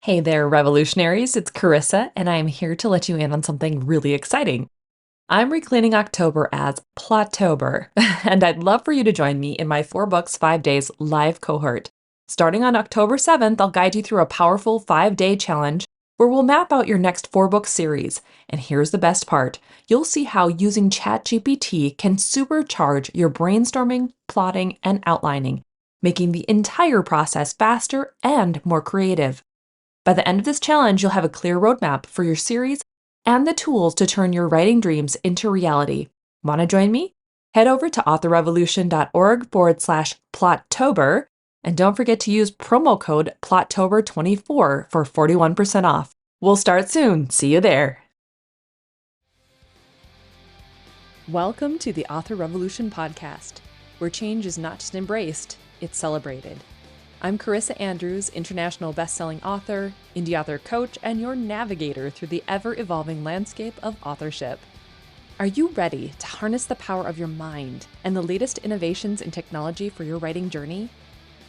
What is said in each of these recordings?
Hey there, revolutionaries. It's Carissa, and I am here to let you in on something really exciting. I'm reclaiming October as Plottober, and I'd love for you to join me in my 4 books, 5 days live cohort. Starting on October 7th, I'll guide you through a powerful 5-day challenge where we'll map out your next 4 book series. And here's the best part, you'll see how using ChatGPT can supercharge your brainstorming, plotting, and outlining, making the entire process faster and more creative. By the end of this challenge, you'll have a clear roadmap for your series and the tools to turn your writing dreams into reality. Want to join me? Head over to authorrevolution.org/Plottober, and don't forget to use promo code Plottober24 for 41% off. We'll start soon. See you there. Welcome to the Author Revolution podcast, where change is not just embraced, it's celebrated. I'm Carissa Andrews, international best-selling author, indie author coach, and your navigator through the ever-evolving landscape of authorship. Are you ready to harness the power of your mind and the latest innovations in technology for your writing journey?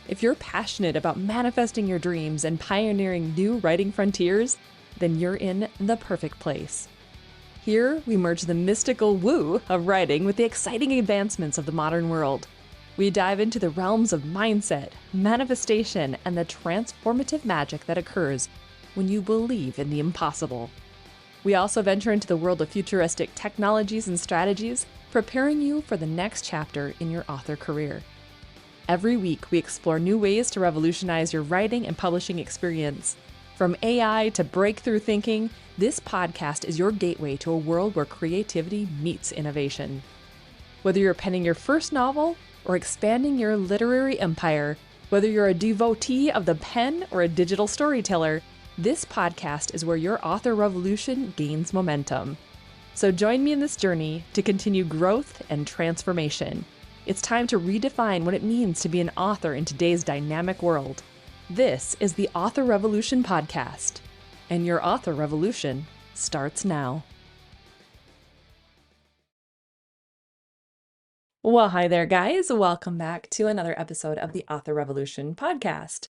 If you're passionate about manifesting your dreams and pioneering new writing frontiers, then you're in the perfect place. Here, we merge the mystical woo of writing with the exciting advancements of the modern world. We dive into the realms of mindset, manifestation, and the transformative magic that occurs when you believe in the impossible. We also venture into the world of futuristic technologies and strategies, preparing you for the next chapter in your author career. Every week, we explore new ways to revolutionize your writing and publishing experience. From AI to breakthrough thinking, this podcast is your gateway to a world where creativity meets innovation. Whether you're penning your first novel or expanding your literary empire, whether you're a devotee of the pen or a digital storyteller, this podcast is where your author revolution gains momentum. So join me in this journey to continue growth and transformation. It's time to redefine what it means to be an author in today's dynamic world. This is the Author Revolution podcast, and your author revolution starts now. Well, hi there, guys. Welcome back to another episode of the Author Revolution podcast.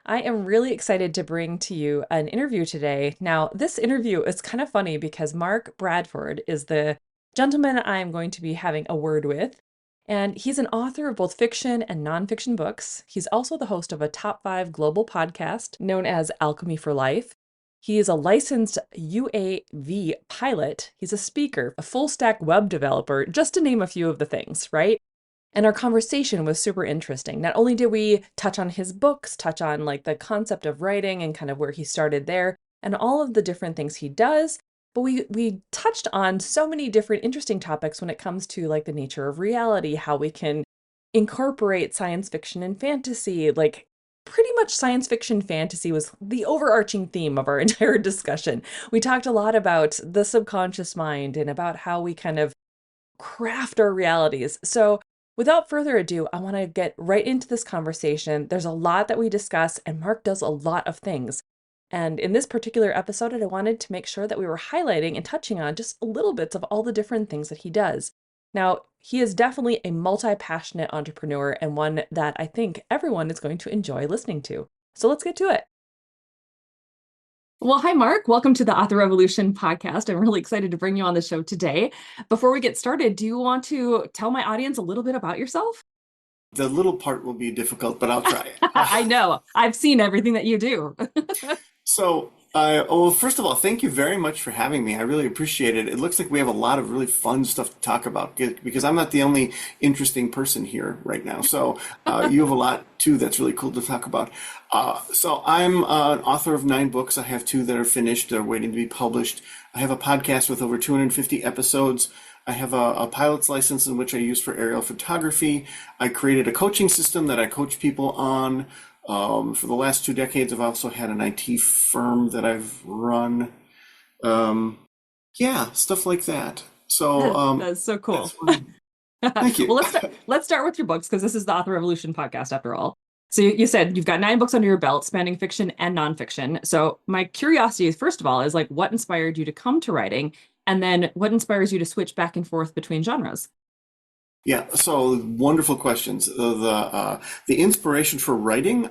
I am really excited to bring to you an interview today. Now, this interview is kind of funny because Mark Bradford is the gentleman I'm going to be having a word with, and he's an author of both fiction and nonfiction books. He's also the host of a top 5 global podcast known as Alchemy for Life. He is a licensed UAV pilot. He's a speaker, a full stack web developer, just to name a few of the things, right? And our conversation was super interesting. Not only did we touch on his books, touch on like the concept of writing and kind of where he started there and all of the different things he does, but we touched on so many different interesting topics when it comes to like the nature of reality, how we can incorporate science fiction and fantasy, like pretty much science fiction fantasy was the overarching theme of our entire discussion. We talked a lot about the subconscious mind and about how we kind of craft our realities. So without further ado, I want to get right into this conversation. There's a lot that we discuss, and Mark does a lot of things. And in this particular episode, I wanted to make sure that we were highlighting and touching on just a little bits of all the different things that he does. Now, he is definitely a multi-passionate entrepreneur and one that I think everyone is going to enjoy listening to. So let's get to it. Well, hi, Mark. Welcome to the Author Revolution podcast. I'm really excited to bring you on the show today. Before we get started, do you want to tell my audience a little bit about yourself? The little part will be difficult, but I'll try. I know. I've seen everything that you do. Well, first of all, thank you very much for having me. I really appreciate it. It looks like we have a lot of really fun stuff to talk about because I'm not the only interesting person here right now. You have a lot too that's really cool to talk about. I'm an author of 9 books. I have 2 that are finished. They're waiting to be published. I have a podcast with over 250 episodes. I have a pilot's license in which I use for aerial photography. I created a coaching system that I coach people on. For the last 2 decades, I've also had an IT firm that I've run. Stuff like that. That's so cool. Thank you. Well, let's start with your books because this is the Author Revolution podcast after all. So you said you've got 9 books under your belt, spanning fiction and nonfiction. So my curiosity is, first of all, is like what inspired you to come to writing, and then what inspires you to switch back and forth between genres? Yeah, so wonderful questions. The inspiration for writing,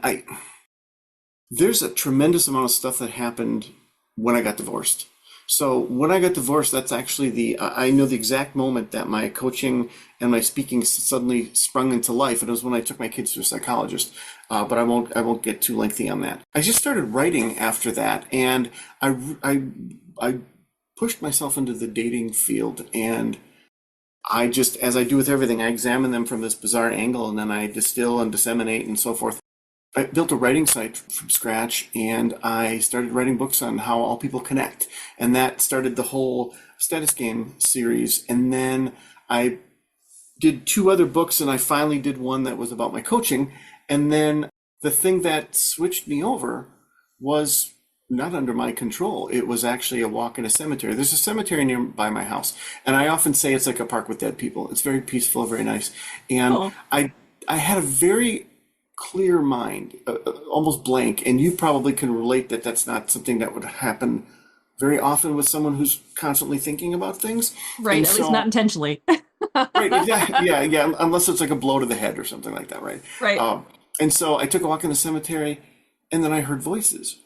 There's a tremendous amount of stuff that happened when I got divorced. So when I got divorced, that's actually I know the exact moment that my coaching and my speaking suddenly sprung into life. And it was when I took my kids to a psychologist. But I won't get too lengthy on that. I just started writing after that, and I pushed myself into the dating field, and I just, as I do with everything, I examine them from this bizarre angle, and then I distill and disseminate and so forth. I built a writing site from scratch, and I started writing books on how all people connect. And that started the whole status game series. And then I did two other books, and I finally did one that was about my coaching. And then the thing that switched me over was not under my control. It was actually a walk in a cemetery. There's a cemetery nearby my house, and I often say it's like a park with dead people. It's very peaceful, very nice. And Oh, I had a very clear mind, almost blank, and you probably can relate that that's not something that would happen very often with someone who's constantly thinking about things. right. And At least not so, intentionally. right, exactly, yeah, yeah, unless it's like a blow to the head or something like that, right? Right. And so I took a walk in the cemetery, and then I heard voices.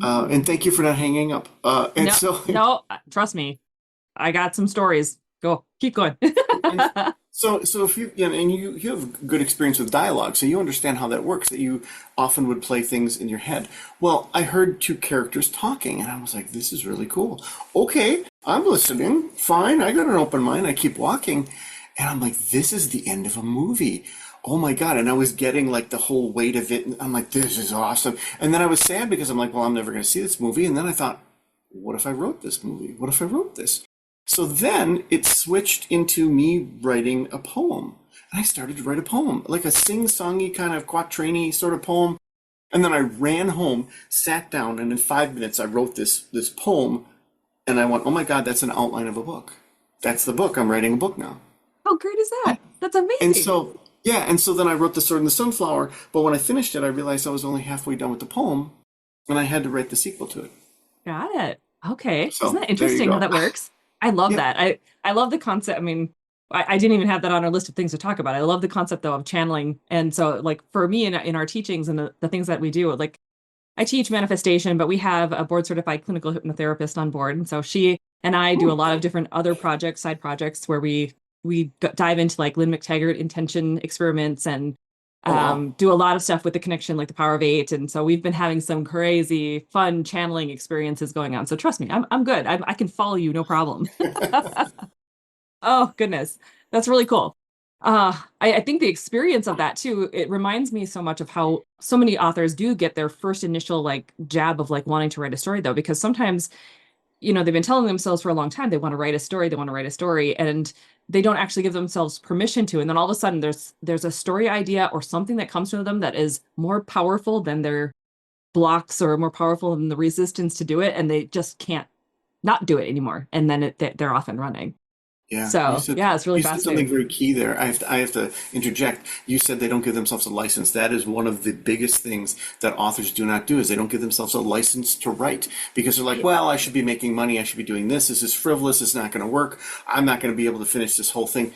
And Ooh. thank you for not hanging up. And No, so, no, trust me. I got some stories. Go, keep going. and so if you, you know, and you have good experience with dialogue, so you understand how that works, that you often would play things in your head. Well, I heard two characters talking, and I was like, this is really cool. Okay, I'm listening. Fine, I got an open mind. I keep walking, and I'm like, this is the end of a movie. Oh my God. And I was getting like the whole weight of it. And I'm like, this is awesome. And then I was sad because I'm like, well, I'm never going to see this movie. And then I thought, what if I wrote this movie? What if I wrote this? So then it switched into me writing a poem. And I started to write a poem, like a sing-songy kind of quatrainy sort of poem. And then I ran home, sat down, and in 5 minutes I wrote this poem. And I went, oh my God, that's an outline of a book. That's the book. I'm writing a book now. How great is that? That's And amazing. so, yeah, and so then I wrote The Sword and the Sunflower. But when I finished it, I realized I was only halfway done with the poem, and I had to write the sequel to it. Got it. Okay. Isn't So that there you interesting how go. that works? I love Yep. that. I love the concept. I mean, I didn't even have that on our list of things to talk about. I love the concept though of channeling. And so like for me in our teachings and the things that we do, like I teach manifestation, but we have a board certified clinical hypnotherapist on board. And so she and I do a Ooh, lot of different other projects, side projects where we dive into like Lynn McTaggart intention experiments and oh wow. do a lot of stuff with the connection, like the power of eight. And so we've been having some crazy, fun channeling experiences going on. So trust me, I'm good. I can follow you, no problem. Oh, goodness. That's really cool. I think the experience of that too, it reminds me so much of how so many authors do get their first initial like jab of like wanting to write a story though, because sometimes they've been telling themselves for a long time they want to write a story, they want to write a story, and they don't actually give themselves permission to. And then all of a sudden there's a story idea or something that comes to them that is more powerful than their blocks or more powerful than the resistance to do it, and they just can't not do it anymore. And then they're off and running. Yeah, So yeah, it's really you said something fascinating. very key there. I have to interject. You said they don't give themselves a license. That is one of the biggest things that authors do not do is they don't give themselves a license to write because they're like, well, I should be making money. I should be doing this. This is frivolous. It's not going to work. I'm not going to be able to finish this whole thing.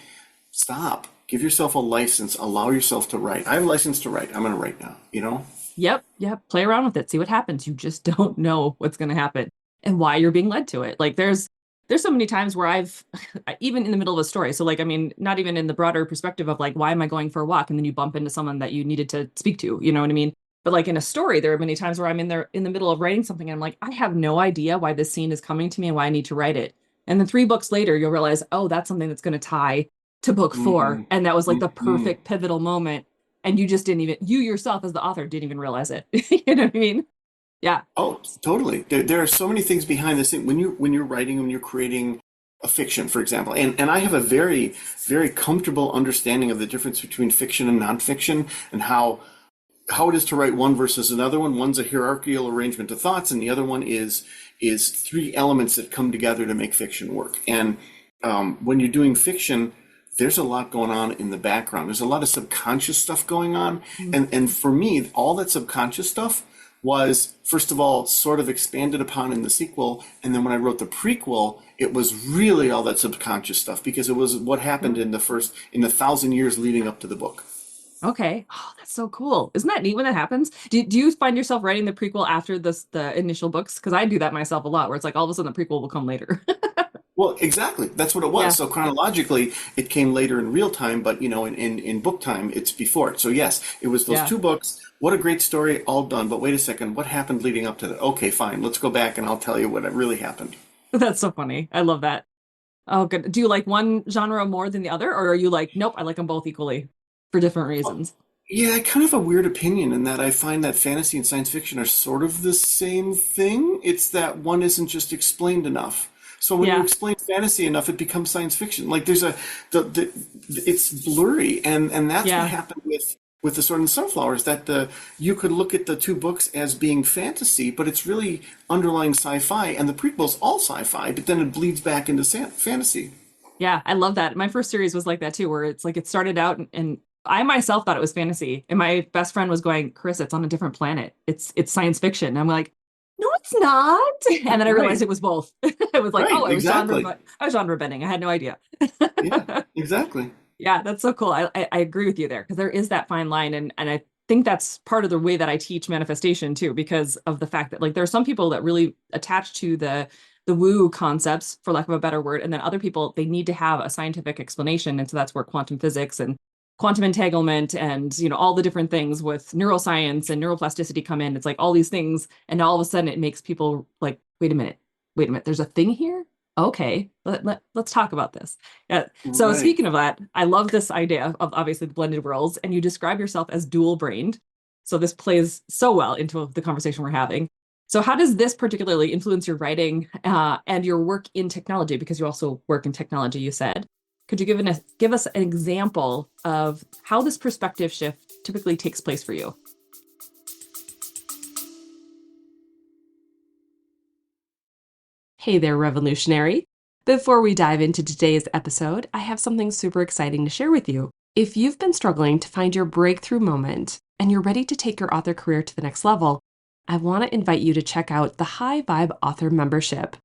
Stop. Give yourself a license. Allow yourself to write. I have a license to write. I'm going to write now, you know? Yep. Play around with it. See what happens. You just don't know what's going to happen and why you're being led to it. Like there's so many times where I've even in the middle of a story. So like I mean, not even in the broader perspective of like why am I going for a walk and then you bump into someone that you needed to speak to, you know what I mean? But like in a story, there are many times where I'm in there in the middle of writing something and I'm like, I have no idea why this scene is coming to me and why I need to write it. And then 3 books later, you'll realize, oh, that's something that's going to tie to book Mm-hmm. 4. And that was like the Mm-hmm. perfect pivotal moment and you just didn't even you yourself as the author didn't even realize it. You know what I mean? Yeah. Oh, totally. There are so many things behind this thing when you're writing, when you're creating a fiction, for example. And I have a very, very comfortable understanding of the difference between fiction and nonfiction and how it is to write one versus another one. One's a hierarchical arrangement of thoughts, and the other one is three elements that come together to make fiction work. And when you're doing fiction, there's a lot going on in the background. There's a lot of subconscious stuff going on. And for me, all that subconscious stuff was, first of all, sort of expanded upon in the sequel. And then when I wrote the prequel, it was really all that subconscious stuff because it was what happened in the 1,000 years leading up to the book. Okay. Oh, that's so cool. Isn't that neat when that happens? Do you find yourself writing the prequel after the initial books? Because I do that myself a lot, where it's like all of a sudden the prequel will come later. Well, exactly. That's what it was. Yeah. So chronologically, it came later in real time, but in book time, it's before it. So yes, it was those Yeah. two books. What a great story, all done. But wait a second, what happened leading up to that? Okay, fine. Let's go back and I'll tell you what really happened. That's so funny. I love that. Oh, good. Do you like one genre more than the other, or are you like, nope, I like them both equally for different reasons? Yeah, I kind of have a weird opinion in that I find that fantasy and science fiction are sort of the same thing. It's that one isn't just explained enough. So when you Yeah. explain fantasy enough, it becomes science fiction. Like there's it's blurry, and that's what Yeah. happened with the Sword and the Sunflowers. That you could look at the two books as being fantasy, but it's really underlying sci-fi, and the prequel's all sci-fi, but then it bleeds back into fantasy. Yeah. I love that. My first series was like that too, where it's like it started out and I myself thought it was fantasy. And my best friend was going, Chris, it's on a different planet. It's science fiction. And I'm like, no, it's not. And then I realized Right, it was both. It was like, right, oh, exactly. I was genre bending. I had no idea. Yeah, exactly. Yeah, that's so cool. I agree with you there because there is that fine line, and I think that's part of the way that I teach manifestation too, because of the fact that like there are some people that really attach to the woo concepts, for lack of a better word, and then other people they need to have a scientific explanation, and so that's where quantum physics and quantum entanglement and all the different things with neuroscience and neuroplasticity come in. It's like all these things, and all of a sudden it makes people like, wait a minute, there's a thing here. Okay, let's talk about this. Yeah, so Right. speaking of that, I love this idea of obviously the blended worlds, and you describe yourself as dual brained. So this plays so well into the conversation we're having. So how does this particularly influence your writing and your work in technology? Because you also work in technology, you said. Could you give us an example of how this perspective shift typically takes place for you? Hey there, revolutionary. Before we dive into today's episode, I have something super exciting to share with you. If you've been struggling to find your breakthrough moment and you're ready to take your author career to the next level, I want to invite you to check out the High Vibe Author Membership.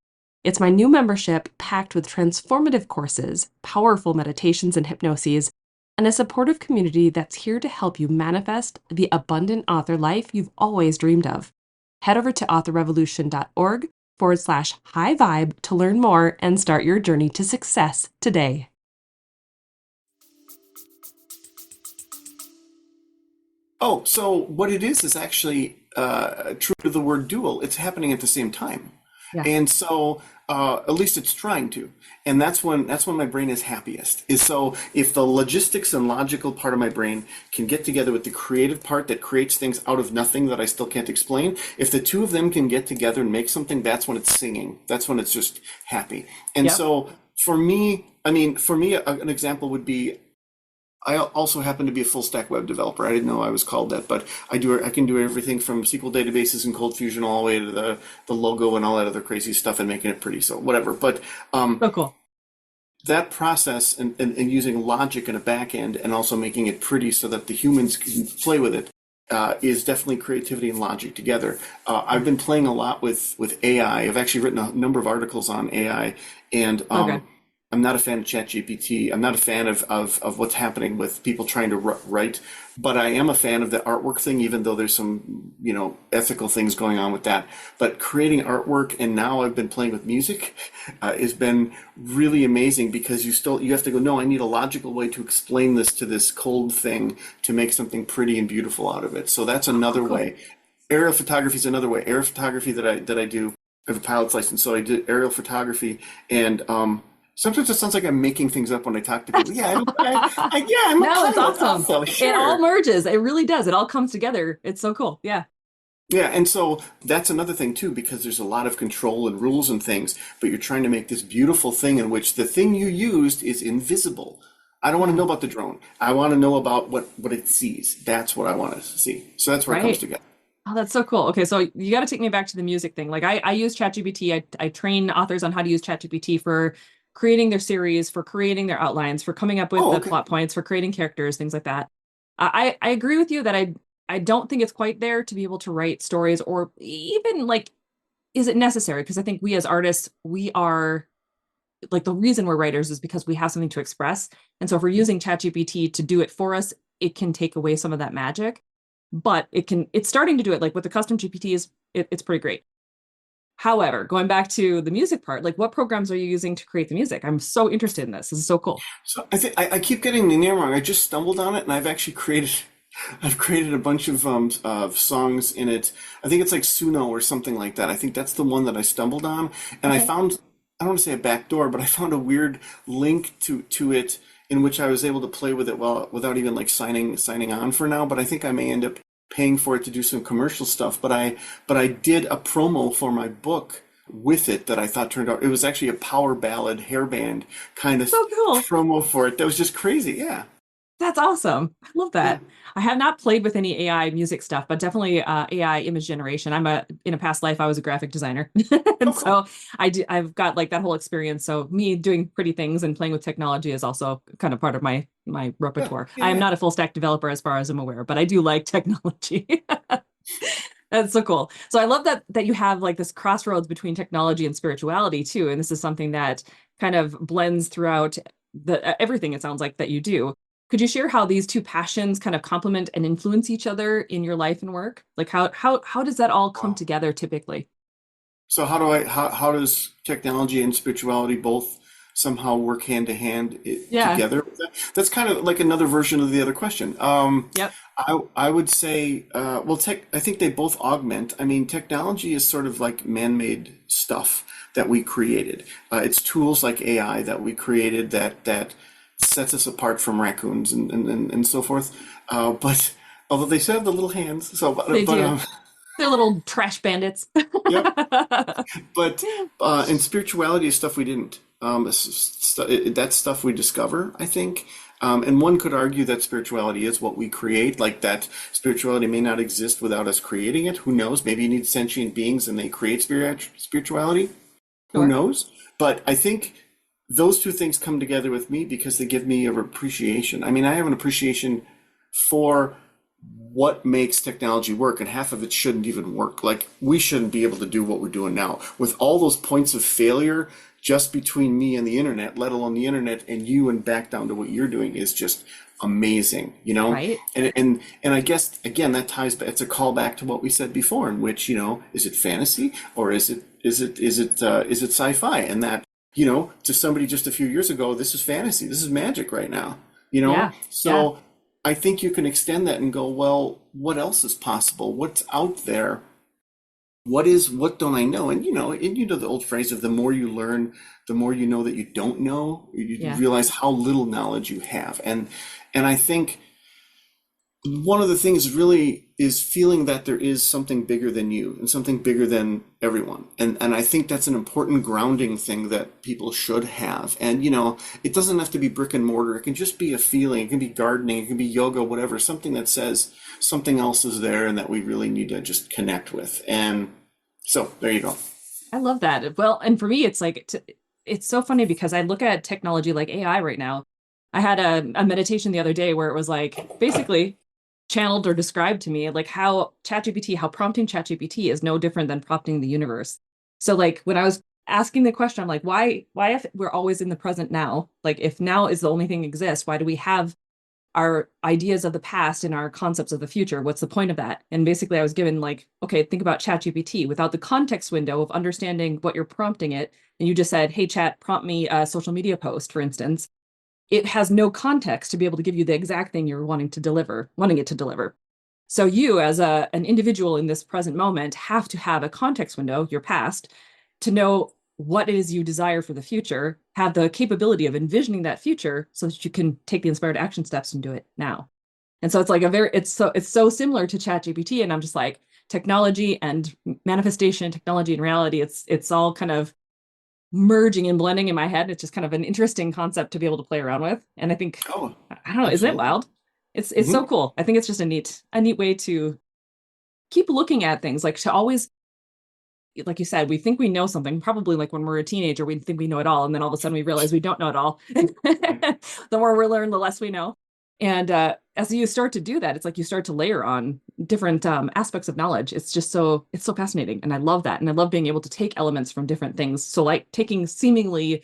It's my new membership packed with transformative courses, powerful meditations and hypnoses, and a supportive community that's here to help you manifest the abundant author life you've always dreamed of. Head over to authorrevolution.org/high vibe to learn more and start your journey to success today. Oh, so what it is actually true to the word dual. It's happening at the same time, Yeah. and so at least it's trying to. And that's when my brain is happiest. Is so if the logistics and logical part of my brain can get together with the creative part that creates things out of nothing that I still can't explain. If the two of them can get together and make something, that's when it's singing. That's when it's just happy. And Yep. so for me, I mean, for me, an example would be I also happen to be a full stack web developer. I didn't know I was called that, but I can do everything from SQL databases and Cold Fusion all the way to the logo and all that other crazy stuff and making it pretty. So whatever. But So cool. that process and using logic in a back end and also making it pretty so that the humans can play with it is definitely creativity and logic together. I've been playing a lot with AI. I've actually written a number of articles on AI, and Okay. I'm not a fan of ChatGPT. I'm not a fan of what's happening with people trying to write, but I am a fan of the artwork thing, even though there's some, ethical things going on with that. But creating artwork, and now I've been playing with music, has been really amazing because you have to go, no, I need a logical way to explain this to this cold thing to make something pretty and beautiful out of it. So that's Oh, another cool. way. Aerial photography is another way. Aerial photography that I do. I have a pilot's license, so I do aerial photography, and sometimes it sounds like I'm making things up when I talk to people. Yeah, yeah, I'm a No, it's pilot awesome. also, It all sure. merges. It really does. It all comes together. It's so cool. Yeah. Yeah, and so that's another thing too, because there's a lot of control and rules and things, but you're trying to make this beautiful thing in which the thing you used is invisible. I don't want to Yeah. know about the drone. I want to know about what it sees. That's what I want to see. So that's where it comes Right. together. Oh, that's so cool. Okay, so you got to take me back to the music thing. Like I use ChatGPT. I train authors on how to use ChatGPT for creating their series, for creating their outlines, for coming up with Oh, the okay. plot points, for creating characters, things like that. I agree with you that I don't think it's quite there to be able to write stories or even like, is it necessary? Because I think we as artists, we are like the reason we're writers is because we have something to express. And so if we're using ChatGPT to do it for us, it can take away some of that magic, but it's starting to do it. Like with the custom GPT it's pretty great. However, going back to the music part, like what programs are you using to create the music? I'm so interested in this. This is so cool. So I keep getting the name wrong. I just stumbled on it, and I've created a bunch of songs in it. I think it's like Suno or something like that. I think that's the one that I stumbled on, and Okay. I don't want to say a back door, but I found a weird link to it in which I was able to play with it well without even like signing on for now. But I think I may end up paying for it to do some commercial stuff. But I did a promo for my book with it that I thought turned out it was actually a power ballad hairband kind of So cool. promo for it. That was just crazy. Yeah. That's awesome. I love Yeah. that. I have not played with any AI music stuff, but definitely AI image generation. In a past life, I was a graphic designer. Oh, And cool. so I've got like that whole experience. So me doing pretty things and playing with technology is also kind of part of my Yeah. repertoire. Yeah. I am Yeah. not a full stack developer as far as I'm aware, but I do like technology. That's so cool. So I love that you have like this crossroads between technology and spirituality too. And this is something that kind of blends throughout the everything it sounds like that you do. Could you share how these two passions kind of complement and influence each other in your life and work? Like how does that all come Wow. together typically? So how does technology and spirituality both somehow work hand to hand Yeah. together? That's kind of like another version of the other question. Yep. I would say, well, I think they both augment. I mean, technology is sort of like man-made stuff that we created. It's tools like AI that we created that sets us apart from raccoons and so forth. But although they still have the little hands, so They but do. They're little trash bandits. yep. But in spirituality is stuff we didn't. That's stuff we discover, I think. And one could argue that spirituality is what we create, like that spirituality may not exist without us creating it. Who knows? Maybe you need sentient beings and they create spirituality. Who Sure. knows? But I think those two things come together with me because they give me a appreciation. I mean, I have an appreciation for what makes technology work, and half of it shouldn't even work. Like, we shouldn't be able to do what we're doing now with all those points of failure just between me and the internet, let alone the internet and you, and back down to what you're doing is just amazing, you know? Right? And I guess again that ties back, it's a callback to what we said before, in which, is it fantasy or is it sci-fi? And that, to somebody just a few years ago, this is fantasy, this is magic right now, Yeah. Yeah. so I think you can extend that and go, well, what else is possible? What's out there? What don't I know? And the old phrase of the more you learn, the more you know that you don't know. You Yeah. realize how little knowledge you have. And I think one of the things really is feeling that there is something bigger than you and something bigger than everyone. And I think that's an important grounding thing that people should have. And it doesn't have to be brick and mortar. It can just be a feeling. It can be gardening, it can be yoga, whatever, something that says something else is there and that we really need to just connect with. And so there you go. I love that. Well, and for me, it's so funny because I look at technology like AI right now. I had a meditation the other day where it was like basically channeled or described to me like how prompting ChatGPT is no different than prompting the universe. So like when I was asking the question, I'm like, why if we're always in the present now, like if now is the only thing that exists, why do we have our ideas of the past and our concepts of the future? What's the point of that? And basically I was given like, okay, think about ChatGPT without the context window of understanding what you're prompting it. And you just said, hey, chat, prompt me a social media post, for instance. It has no context to be able to give you the exact thing you're wanting it to deliver. So you, as an individual in this present moment, have to have a context window, your past, to know what it is you desire for the future, have the capability of envisioning that future so that you can take the inspired action steps and do it now. And so it's like it's so similar to ChatGPT. And I'm just like, technology and manifestation, technology and reality, it's all kind of merging and blending in my head. It's just kind of an interesting concept to be able to play around with. And I think, Oh, I don't know, isn't it absolutely. wild? It's so Hmm. cool. I think it's just a neat way to keep looking at things, like to always, like you said, we think we know something, probably like when we're a teenager, we think we know it all. And then all of a sudden we realize we don't know it all. The more we learn, the less we know. And as you start to do that, it's like you start to layer on different aspects of knowledge. It's so fascinating. And I love that. And I love being able to take elements from different things. So like taking seemingly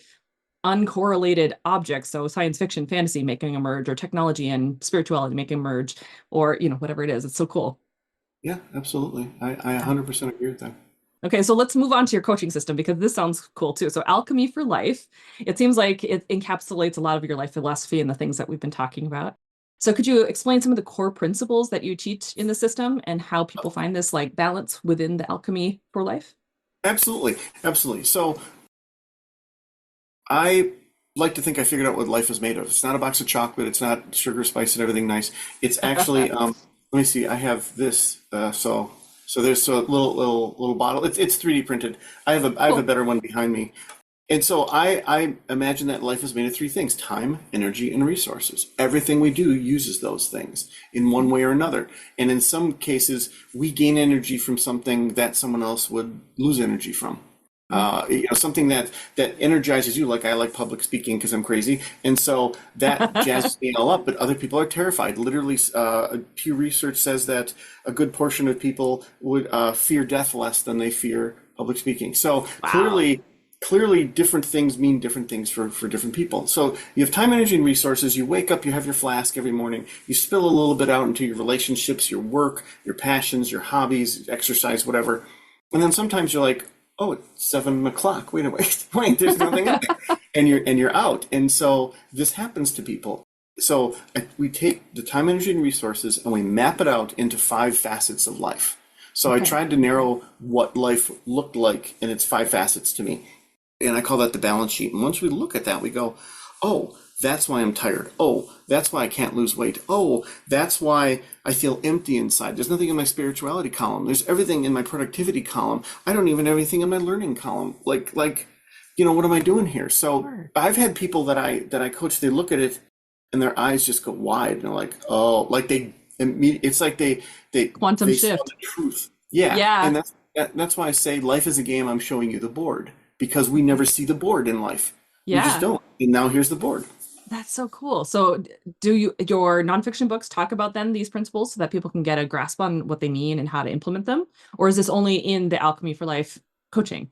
uncorrelated objects. So science fiction, fantasy making a merge, or technology and spirituality making a merge, or, whatever it is. It's so cool. Yeah, absolutely. I 100% agree with that. Okay, so let's move on to your coaching system because this sounds cool too. So, Alchemy for Life, it seems like it encapsulates a lot of your life philosophy and the things that we've been talking about. So, could you explain some of the core principles that you teach in the system and how people find this like balance within the Alchemy for Life? Absolutely, absolutely. So I like to think I figured out what life is made of. It's not a box of chocolate. It's not sugar, spice, and everything nice. It's actually, let me see. I have this. So there's a little bottle. It's 3D printed. I have a Cool. better one behind me. And so I imagine that life is made of three things: time, energy, and resources. Everything we do uses those things in one way or another. And in some cases, we gain energy from something that someone else would lose energy from. Something that energizes you, like I like public speaking because I'm crazy, and so that jazzes me all up. But other people are terrified. Literally, Pew Research says that a good portion of people would fear death less than they fear public speaking. So Wow. clearly different things mean different things for different people. So you have time, energy, and resources. You wake up, you have your flask every morning, you spill a little bit out into your relationships, your work, your passions, your hobbies, exercise, whatever. And then sometimes you're like, oh, it's 7 o'clock. Wait, there's nothing in there. And you're out. And so this happens to people. So we take the time, energy, and resources and we map it out into 5 facets of life. So I Okay. tried to narrow what life looked like in its 5 facets to me. And I call that the balance sheet. And once we look at that, we go, oh, that's why I'm tired. Oh, that's why I can't lose weight. Oh, that's why I feel empty inside. There's nothing in my spirituality column. There's everything in my productivity column. I don't even have anything in my learning column. What am I doing here? So Sure. I've had people that I coach, they look at it and their eyes just go wide and they're like, oh, like it's like Quantum they saw the shift. truth. Yeah. Yeah. And that's why I say life is a game. I'm showing you the board because we never see the board in life. We just Yeah. don't. And now here's the board. That's so cool. So, do your nonfiction books talk about then these principles so that people can get a grasp on what they mean and how to implement them? Or is this only in the Alchemy for Life coaching?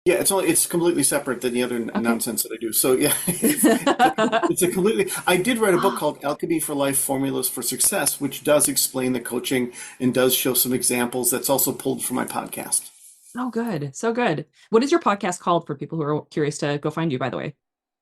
Yeah, it's completely separate than the other Okay. nonsense that I do. So yeah, it's a completely. I did write a book called Alchemy for Life: Formulas for Success, which does explain the coaching and does show some examples. That's also pulled from my podcast. Oh, good. So good. What is your podcast called for people who are curious to go find you, by the way?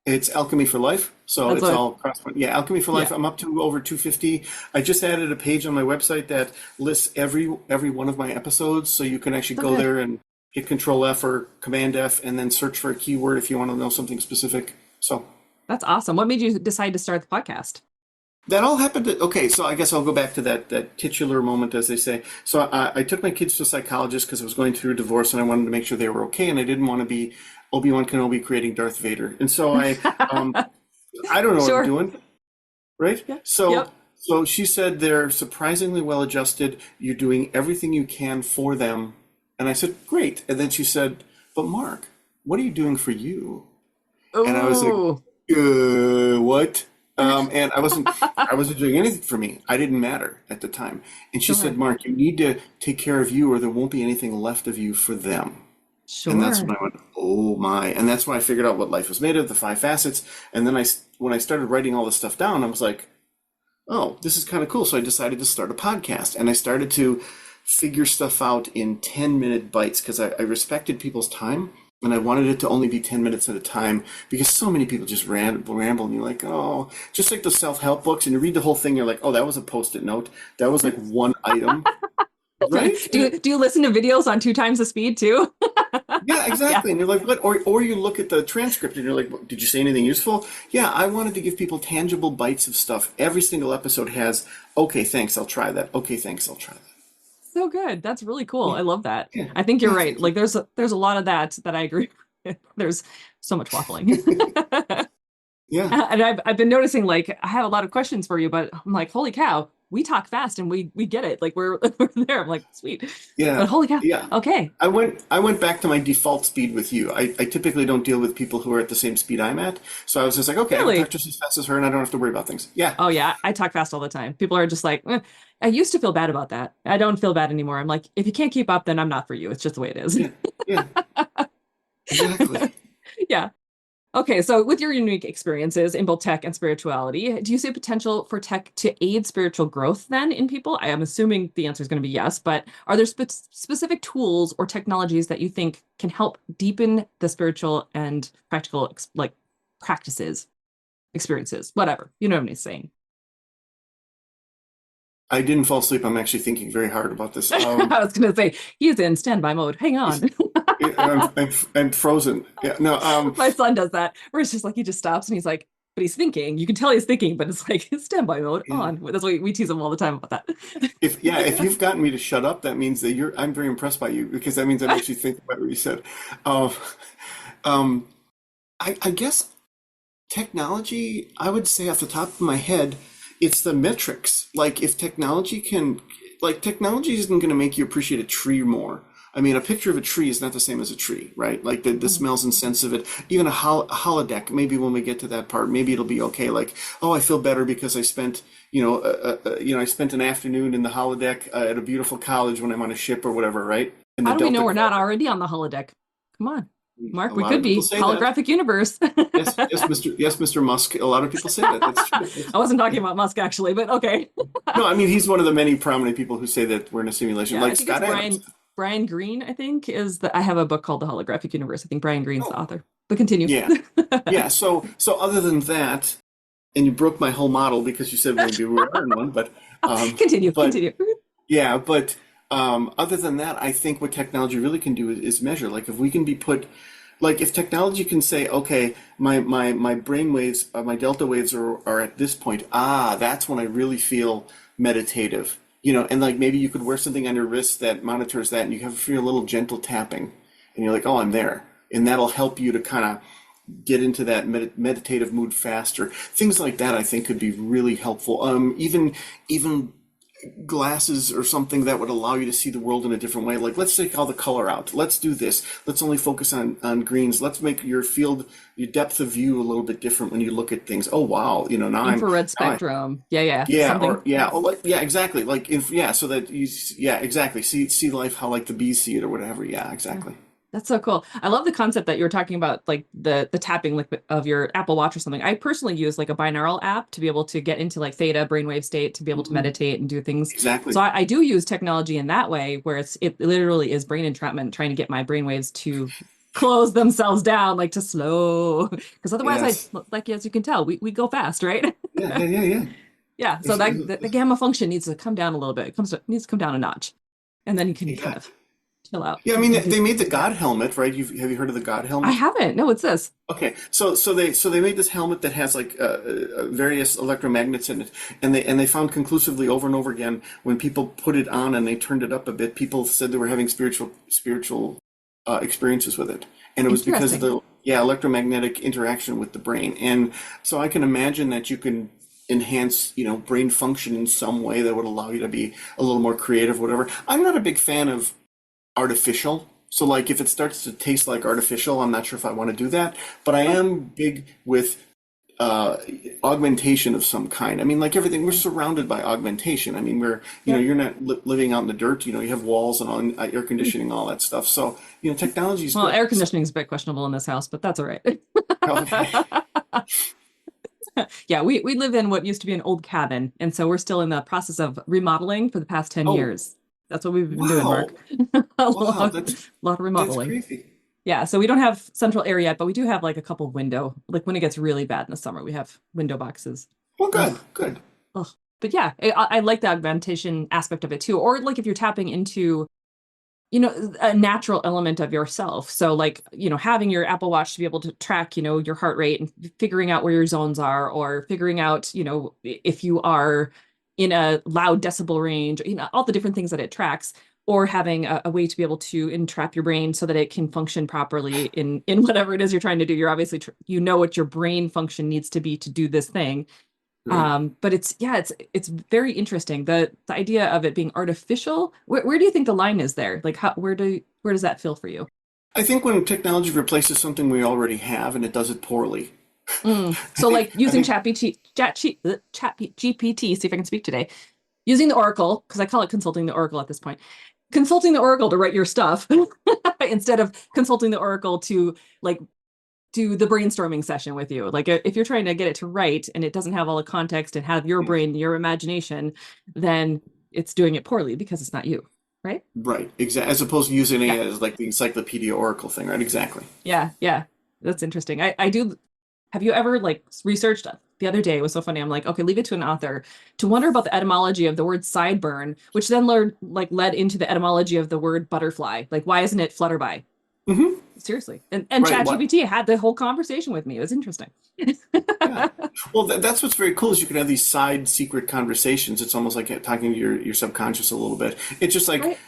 It's Alchemy for Life, so That's it's what, all cross. Yeah, Alchemy for yeah. Life. I'm up to over 250. I just added a page on my website that lists every one of my episodes, so you can actually So go good. there and hit Control F or Command F, and then search for a keyword if you want to know something specific. So That's awesome. What made you decide to start the podcast? that all happened. Okay, so I guess I'll go back to that titular moment, as they say. So I took my kids to a psychologist because I was going through a divorce and I wanted to make sure they were okay, and I didn't want to be Obi-Wan Kenobi creating Darth Vader. And so I don't know what I'm Sure. doing, right? Yeah. So Yep. so she said they're surprisingly well adjusted. You're doing everything you can for them, and I said great. And then she said, "But Mark, what are you doing for you?" And I was like, Oh, what? And I wasn't doing anything for me. I didn't matter at the time. And she said, sure. Mark, you need to take care of you or there won't be anything left of you for them. And that's when Sure. I went, oh my. And that's when I figured out what life was made of, the 5 facets. And then when I started writing all this stuff down, I was like, oh, this is kind of cool. So I decided to start a podcast and I started to figure stuff out in 10-minute bites because I respected people's time and I wanted it to only be 10 minutes at a time because so many people just ramble and you're like, oh, just like the self-help books and you read the whole thing, you're like, oh, that was a post-it note. That was like one item, Right. right? Do you listen to videos on two times the speed too? Yeah, Yeah. exactly. And you're like, what? Or you look at the transcript and you're like, did you say anything useful? Yeah, I wanted to give people tangible bites of stuff. Every single episode has, okay, thanks, I'll try that. Okay, thanks, I'll try that. So good. That's really cool. Yeah, I love that. yeah, I think you're yeah, right. thank you. Like there's a lot of that I agree with. There's so much waffling. Yeah, And I've been noticing like I have a lot of questions for you, but I'm like, holy cow, we talk fast and we get it. Like we're there. I'm like, sweet. yeah, But holy cow. yeah. Okay. I went back to my default speed with you. I typically don't deal with people who are at the same speed I'm at. So I was just like, okay, I can talk Really? just as fast as her and I don't have to worry about things. Yeah, Oh yeah, I talk fast all the time. People are just like, I used to feel bad about that. I don't feel bad anymore. I'm like, if you can't keep up, then I'm not for you. It's just the way it is. yeah, yeah, exactly. Yeah. Okay, so with your unique experiences in both tech and spirituality, do you see a potential for tech to aid spiritual growth then in people? I am assuming the answer is going to be yes, but are there specific tools or technologies that you think can help deepen the spiritual and practical like practices, experiences, whatever, you know what I'm saying? I didn't fall asleep. I'm actually thinking very hard about this. I was going to say he's in standby mode. Hang Is- on. I'm frozen. Yeah, no. My son does that, where it's just like he just stops and he's like, but he's thinking. You can tell he's thinking, but it's like standby mode Yeah. on. That's why we tease him all the time about that. If you've gotten me to shut up, that means that I'm very impressed by you because that means I'm actually thinking about what you said. Uh, um, I guess technology, I would say off the top of my head, it's the metrics. Like if technology can, like technology isn't going to make you appreciate a tree more. I mean, a picture of a tree is not the same as a tree, right? Like the smells and scents of it. Even a holodeck, maybe when we get to that part, maybe it'll be okay. Like, oh, I feel better because I spent, I spent an afternoon in the holodeck at a beautiful college when I'm on a ship or whatever, right? In the How do we know Delta we're not Quadrant. already on the holodeck? Come on, A Mark, we lot could of people be say that. holographic universe. Mr. Musk. A lot of people say that. That's true. I wasn't talking about Musk actually, but okay. No, I mean he's one of the many prominent people who say that we're in a simulation, Yeah, I like think it's Scott Adams. Brian Greene, I think, is the I have a book called The Holographic Universe. I think Brian Greene's the Oh, author. But continue. yeah, yeah. So other than that, and you broke my whole model because you said maybe we were in one, Continue, but continue. yeah, but other than that, I think what technology really can do is measure. Like if we can be put, like if technology can say, okay, my brain waves, my delta waves are at this point. Ah, that's when I really feel meditative. And like maybe you could wear something on your wrist that monitors that, and you have feel a little gentle tapping, and you're like, oh, I'm there, and that'll help you to kind of get into that meditative mood faster. Things like that, I think, could be really helpful. Even glasses or something that would allow you to see the world in a different way. Like let's take all the color out. Let's do this. Let's only focus on greens. Let's make your depth of view a little bit different when you look at things. Oh wow, Infrared now I spectrum. Yeah, yeah. yeah, Something. or yeah, or like yeah, exactly. Like if yeah, so that yeah, exactly. See life how like the bees see it or whatever. Yeah, Yeah. exactly. That's so cool. I love the concept that you were talking about, like the tapping like of your Apple Watch or something. I personally use like a binaural app to be able to get into like theta brainwave state to be able to Mhm. meditate and do things. So Exactly. I do use technology in that way, where it literally is brain entrapment, trying to get my brainwaves to close themselves down, like to slow, because otherwise Yes. like as you can tell, we go fast, right? Yeah, yeah, yeah, yeah. Yeah. So If, that the gamma function needs to come down a little bit. Needs to come down a notch, and then you can kind yeah. of chill out Yeah, I mean and do. they made the God helmet, right? Have you heard of the God I helmet? haven't. No, it's this. Okay, so they made this helmet that has like various electromagnets in it, and they found conclusively over and over again when people put it on and they turned it up a bit, people said they were having spiritual experiences with it, and it was because of Interesting. the electromagnetic interaction with the brain, and so I can imagine that you can enhance brain function in some way that would allow you to be a little more creative, whatever. I'm not a big fan of artificial. So like if it starts to taste like artificial, I'm not sure if I want to do that. But I Oh, am big with uh, augmentation of some kind. I mean, like everything, we're surrounded by augmentation. I mean, yep. you're not living out in the dirt. You have walls and air conditioning, all that stuff. So, technology is Well, good. air So, conditioning is a bit questionable in this house, but that's all right. okay. Yeah, we live in what used to be an old cabin, and so we're still in the process of remodeling for the past 10 Oh, years. That's what we've been doing, Mark. wow. A Wow, lot of that's remodeling. crazy. Yeah, so we don't have central air yet, but we do have like a couple window. Like when it gets really bad in the summer, we have window boxes. Well, Ugh, good, good. ugh. But yeah, I like the augmentation aspect of it too. Or like if you're tapping into a natural element of yourself. So like, having your Apple Watch to be able to track, your heart rate and figuring out where your zones are, or figuring out, if you are in a loud decibel range, all the different things that it tracks, or having a way to be able to entrap your brain so that it can function properly in whatever it is you're trying to do. You're obviously, what your brain function needs to be to do this thing. Right. But it's very interesting. The idea of it being artificial, where do you think the line is there? Like where does that feel for you? I think when technology replaces something we already have and it does it poorly, I So think like I using think Chat GPT, see if I can speak today, using the Oracle, because I call it consulting the Oracle at this point, consulting the Oracle to write your stuff instead of consulting the Oracle to like do the brainstorming session with you. Like if you're trying to get it to write and it doesn't have all the context and have your brain, your imagination, then it's doing it poorly because it's not you, right? Right, exactly. As opposed to using Yeah. it as like the encyclopedia Oracle thing, right? Exactly. Yeah, yeah. That's interesting. I do. Have you ever like researched the other day? It was so funny. I'm like, okay, leave it to an author to wonder about the etymology of the word sideburn, which then led into the etymology of the word butterfly. Like, why isn't it flutterby? Hmm. Seriously. And Right. What? ChatGPT had the whole conversation with me. It was interesting. Yeah. Well, that's what's very cool is you can have these side secret conversations. It's almost like talking to your subconscious a little bit. It's just like Right.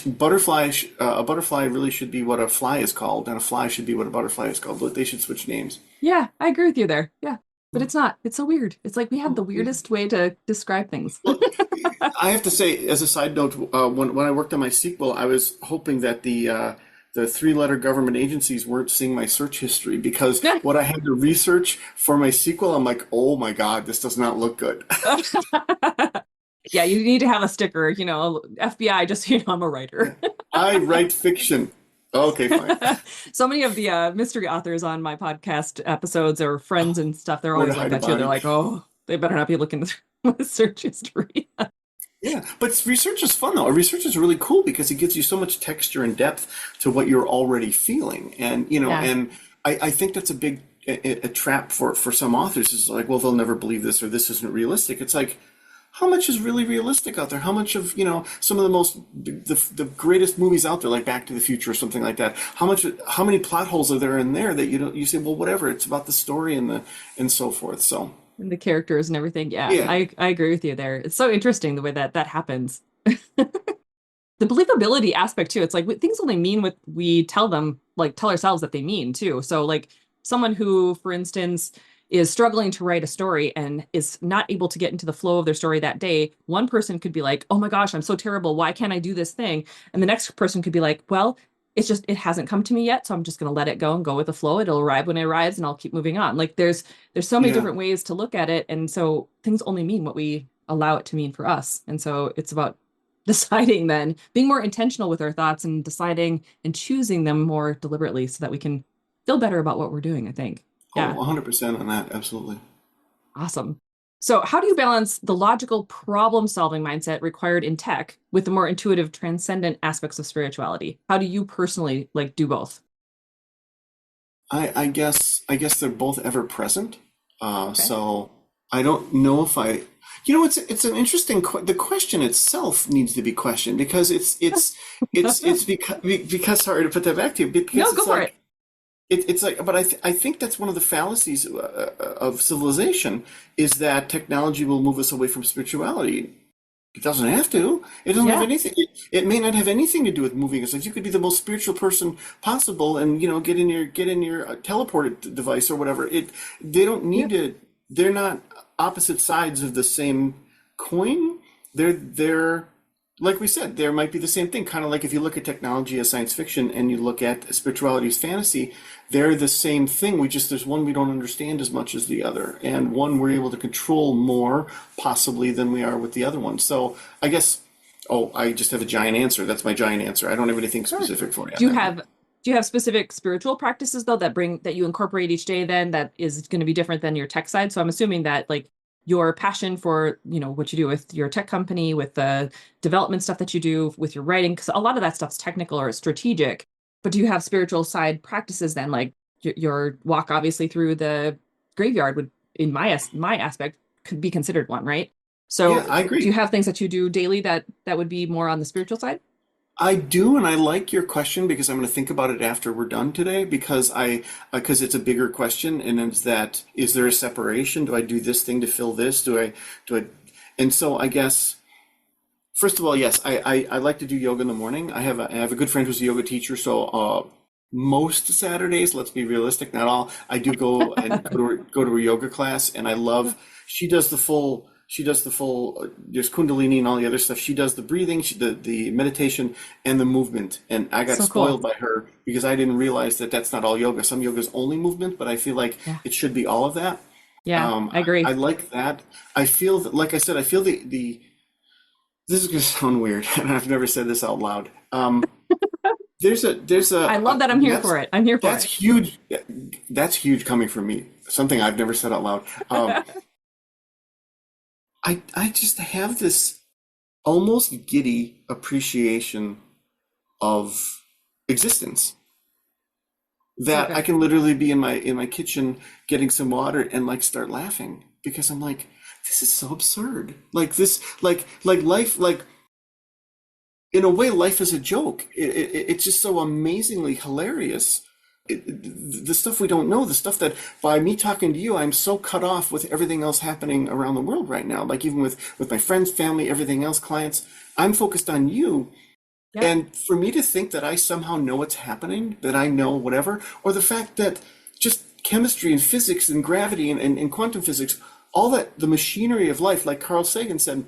a butterfly really should be what a fly is called, and a fly should be what a butterfly is called. But they should switch names. Yeah, I agree with you there. Yeah. But it's not. It's so weird. It's like we have the Oh, yeah. weirdest way to describe things. Well, I have to say, as a side note, when I worked on my sequel, I was hoping that the three-letter government agencies weren't seeing my search history because what I had to research for my sequel, I'm like, oh my God, this does not look good. Yeah, you need to have a sticker, FBI, just so you know I'm a writer. I write fiction. Okay, fine. So many of the mystery authors on my podcast episodes or friends and stuff, they're Where to always like hide a that too. They're body. like, oh, they better not be looking through my search history. Yeah, but research is fun though. Research is really cool because it gives you so much texture and depth to what you're already feeling, and Yeah. I think that's a big a trap for some authors is like, well, they'll never believe this or this isn't realistic. It's like, how much is really realistic out there? How much of some of the greatest movies out there, like Back to the Future or something like that? How many plot holes are there in there that you say, well, whatever, it's about the story and so forth. So And the characters and everything. Yeah, yeah, I agree with you there. It's so interesting the way that happens. The believability aspect too. It's like things only mean what we tell them, like tell ourselves that they mean too. So like someone who, for instance, is struggling to write a story and is not able to get into the flow of their story that day, one person could be like, "Oh my gosh, I'm so terrible. Why can't I do this thing?" And the next person could be like, "Well, it hasn't come to me yet, so I'm just going to let it go and go with the flow. It'll arrive when it arrives and I'll keep moving on." Like there's so many yeah. different ways to look at it, and so things only mean what we allow it to mean for us. And so it's about deciding then being more intentional with our thoughts and deciding and choosing them more deliberately so that we can feel better about what we're doing, I think. Oh, Yeah, 100% on that. Absolutely. awesome. So how do you balance the logical problem solving mindset required in tech with the more intuitive transcendent aspects of spirituality? How do you personally like do both? I guess they're both ever present. Okay. So I don't know if it's an interesting the question itself needs to be questioned because it's because sorry to put that back to you because No, go it's for it. like it's like but I think that's one of the fallacies of civilization is that technology will move us away from spirituality. It doesn't have to. It doesn't have Yeah. anything. It may not have anything to do with moving us. Like you could be the most spiritual person possible, and get in your teleported device or whatever. They don't need Yep. to. They're not opposite sides of the same coin. They're like we said. There might be the same thing. Kind of like if you look at technology as science fiction and you look at spirituality as fantasy, they're the same thing. There's one we don't understand as much as the other, and one we're able to control more possibly than we are with the other one. So I guess, oh, I just have a giant answer. That's my giant answer. I don't have anything Sure. specific for you Do on you that one. have do you have specific spiritual practices though that you incorporate each day then that is going to be different than your tech side? So I'm assuming that like your passion for, what you do with your tech company, with the development stuff that you do with your writing, because a lot of that stuff's technical or strategic, but do you have spiritual side practices then? Like your walk obviously through the graveyard would, in my aspect, could be considered one, right? Yeah, So I do you agree. have things that you do daily that would be more on the spiritual side? I do, and I like your question because I'm going to think about it after we're done today because it's a bigger question, and it's that is there a separation? Do I do this thing to fill this? Do I? And so I guess first of all, yes, I like to do yoga in the morning. I have a good friend who's a yoga teacher, so most Saturdays, let's be realistic, not all, I do go to a yoga class, and I love she does the full there's Kundalini and all the other stuff. She does the breathing, the meditation, and the movement. And I got So cool. spoiled by her because I didn't realize that that's not all yoga. Some yoga is only movement, but I feel like Yeah. it should be all of that. Yeah, I I agree. like that. I feel that, like I said, I feel the this is going to sound weird, and I've never said this out loud. I love that. I'm here for it. I'm here for that's it. huge. That's huge coming from me. Something I've never said out loud. I just have this almost giddy appreciation of existence that I Okay. can literally be in my kitchen getting some water and like start laughing because I'm like, this is so absurd. Like this, like life, like in a way, life is a joke. It's just so amazingly hilarious. The stuff we don't know, the stuff that by me talking to you, I'm so cut off with everything else happening around the world right now. Like even with my friends, family, everything else, clients, I'm focused on you. Yeah. And for me to think that I somehow know what's happening, that I know whatever, or the fact that just chemistry and physics and gravity and quantum physics, all that the machinery of life, like Carl Sagan said,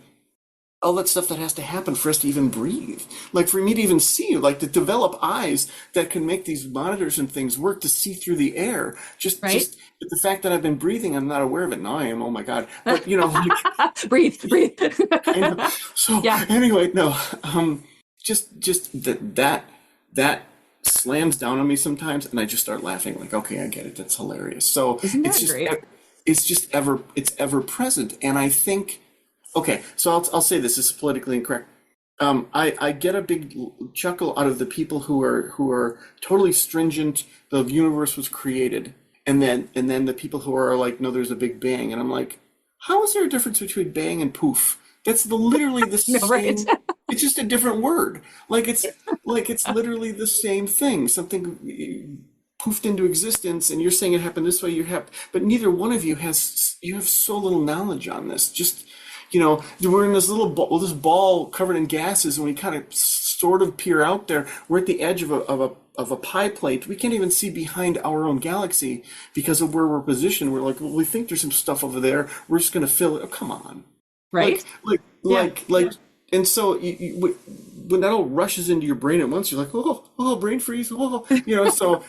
all that stuff that has to happen for us to even breathe. Like for me to even see you, like to develop eyes that can make these monitors and things work to see through the air. Right. Just the fact that I've been breathing, I'm not aware of it. Now I am. Oh my God. But you know, like Breathe, breathe. kind of. So Yeah. anyway, no, just that slams down on me sometimes, and I just start laughing. Like, okay, I get it. That's hilarious. So Isn't that great? it's ever present, and I think. Okay, so I'll say this is politically incorrect. I get a big chuckle out of the people who are totally stringent. The universe was created, and then the people who are like, no, there's a big bang, and I'm like, how is there a difference between bang and poof? That's literally the No, right. same. It's just a different word. Like it's literally the same thing. Something poofed into existence, and you're saying it happened this way. But neither one of you has. You have so little knowledge on this. Just we're in this little ball, this ball covered in gases, and we kind of sort of peer out there. We're at the edge of a pie plate. We can't even see behind our own galaxy because of where we're positioned. We're like, well, we think there's some stuff over there. We're just going to fill it. Oh, come on. Right. Yeah. And so when that all rushes into your brain at once, you're like, oh, brain freeze. So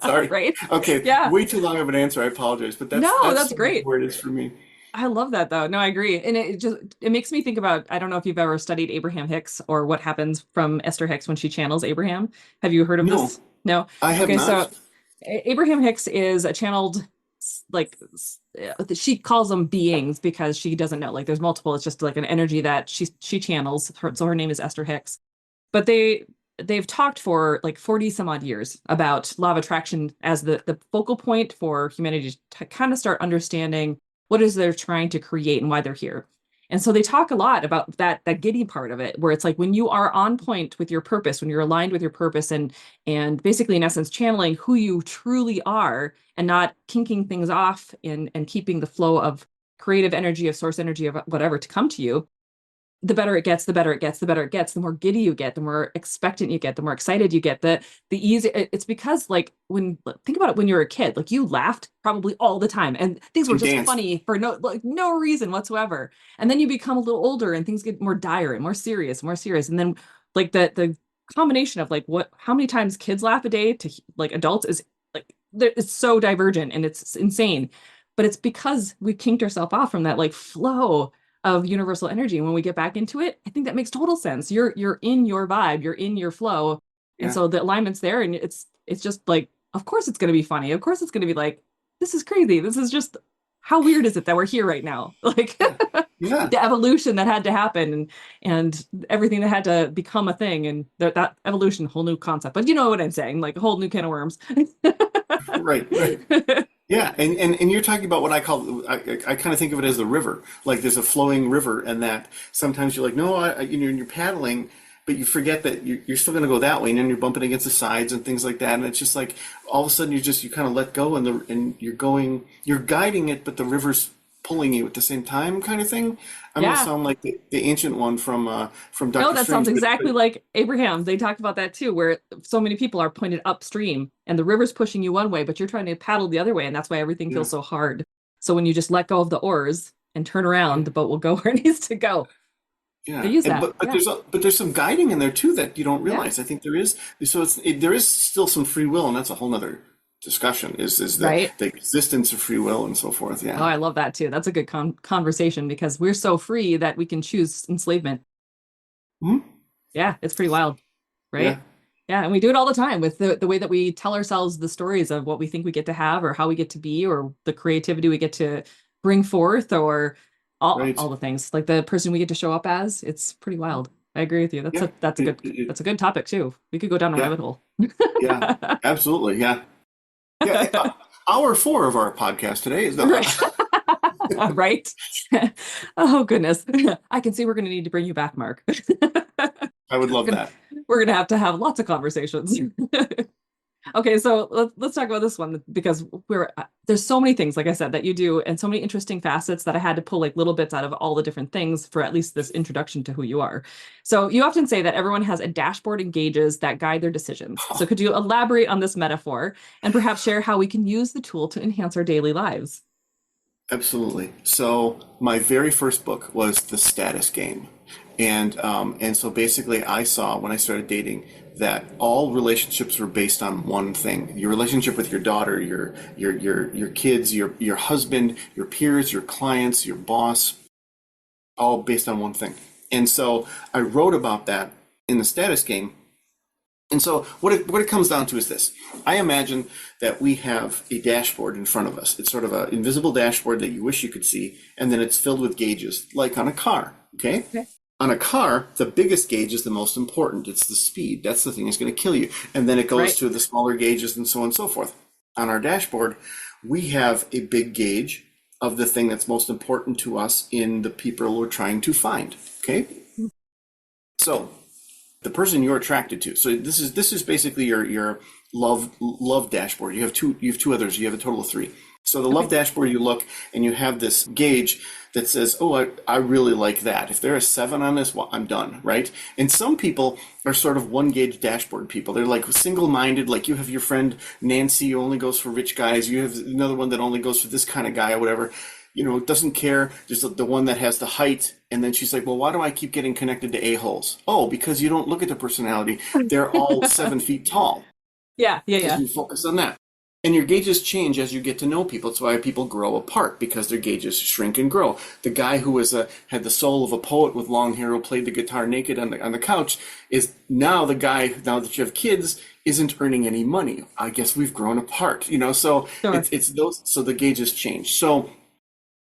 sorry. Right. Okay, Yeah. way too long of an answer. I apologize, but No, that's that's sort of great. where it is for me. I love that though. No, I agree. And it makes me think about, I don't know if you've ever studied Abraham Hicks or what happens from Esther Hicks when she channels Abraham. Have you heard of No, this? No. I have Okay, not. so Abraham Hicks is a channeled like she calls them beings because she doesn't know. Like there's multiple. It's just like an energy that she channels. So her name is Esther Hicks. But they've talked for like 40 some odd years about law of attraction as the focal point for humanity to kind of start understanding what is they're trying to create and why they're here. And so they talk a lot about that giddy part of it, where it's like when you are on point with your purpose, when you're aligned with your purpose and basically in essence channeling who you truly are and not kinking things off and keeping the flow of creative energy, of source energy, of whatever to come to you, the better it gets, the better it gets, the better it gets, the more giddy you get, the more expectant you get, the more excited you get, the easy it's because like when think about it when you're a kid, like you laughed probably all the time and things were And just danced. funny for no reason whatsoever. And then you become a little older and things get more dire and more serious, more serious. And then like the combination of like what how many times kids laugh a day to like adults is like it's so divergent and it's insane. But it's because we kinked ourselves off from that like flow of universal energy. And when we get back into it, I think that makes total sense. You're in your vibe, you're in your flow. And Yeah. so the alignment's there and it's just like, of course it's gonna be funny. Of course it's gonna be like, this is crazy. This is just how weird is it that we're here right now? Like Yeah. Yeah. the evolution that had to happen and everything that had to become a thing and that evolution, whole new concept. But you know what I'm saying, like a whole new can of worms. Right. Right. Yeah, and you're talking about what I call I kind of think of it as the river. Like there's a flowing river, and that sometimes you're like, no, you're paddling, but you forget that you're still going to go that way, and then you're bumping against the sides and things like that, and it's just like all of a sudden you kind of let go, and you're guiding it, but the river's pulling you at the same time, kind of thing. I'm going to Yeah. sound like the ancient one from No, Doctor that sounds Strange, but exactly like Abraham. They talked about that too, where so many people are pointed upstream and the river's pushing you one way, but you're trying to paddle the other way. And that's why everything yeah, feels so hard. So when you just let go of the oars and turn yeah. around, the boat will go where it needs to go. They Yeah, use and that. Yeah. but there's some guiding in there too that you don't Yeah. realize. I think there is. So there is still some free will, and that's a whole nother discussion. Is Right. the existence of free will and so forth. Oh, Yeah. I love that too. That's a good conversation because we're so free that we can choose enslavement. Hmm. Yeah. It's pretty wild. Yeah. Right. Yeah, and we do it all the time with the way that we tell ourselves the stories of what we think we get to have or how we get to be or the creativity we get to bring forth or Right. all the things. Like the person we get to show up as. It's pretty wild. I agree with you. Yeah. That's a good topic too. We could go down a Yeah. rabbit hole. Yeah. Absolutely. Yeah. Yeah. Hour four of our podcast today is Right. Right. Oh goodness. I can see we're going to need to bring you back, Mark. I would love Gonna- that. we're going to have lots of conversations. Okay, so let's talk about this one because there's so many things, like I said, that you do and so many interesting facets that I had to pull like little bits out of all the different things for at least this introduction to who you are. So you often say that everyone has a dashboard and gauges that guide their decisions. So could you elaborate on this metaphor and perhaps share how we can use the tool to enhance our daily lives? Absolutely. So my very first book was The Status Game. And so basically I saw when I started dating that all relationships were based on one thing. Your relationship with your daughter, your kids, your husband, your peers, your clients, your boss, all based on one thing. And so I wrote about that in The Status Game. And so what it comes down to is this. I imagine that we have a dashboard in front of us. It's sort of an invisible dashboard that you wish you could see, and then it's filled with gauges, like on a car, okay? On a car, the biggest gauge is the most important. It's the speed. That's the thing that's going to kill you. And then it goes to the smaller gauges and so on and so forth. On our dashboard, we have a big gauge of the thing that's most important to us in the people we're trying to find, okay? So the person you're attracted to. So this is basically your love dashboard. You have two others. You have a total of three. So the love dashboard, you look and you have this gauge that says, oh, I really like that. If there's a 7 on this, well, I'm done, right? And some people are sort of one gauge dashboard people. They're like single-minded, like you have your friend Nancy who only goes for rich guys. You have another one that only goes for this kind of guy or whatever. You know, doesn't care, just the one that has the height. And then she's like, well, why do I keep getting connected to a-holes? Oh, because you don't look at the personality. They're all 7 feet tall. Yeah. Because you focus on that. And your gauges change as you get to know people. That's why people grow apart, because their gauges shrink and grow. The guy who had the soul of a poet with long hair who played the guitar naked on the couch is now the guy, now that you have kids, isn't earning any money. I guess we've grown apart, you know, so Sure. it's those, so the gauges change. So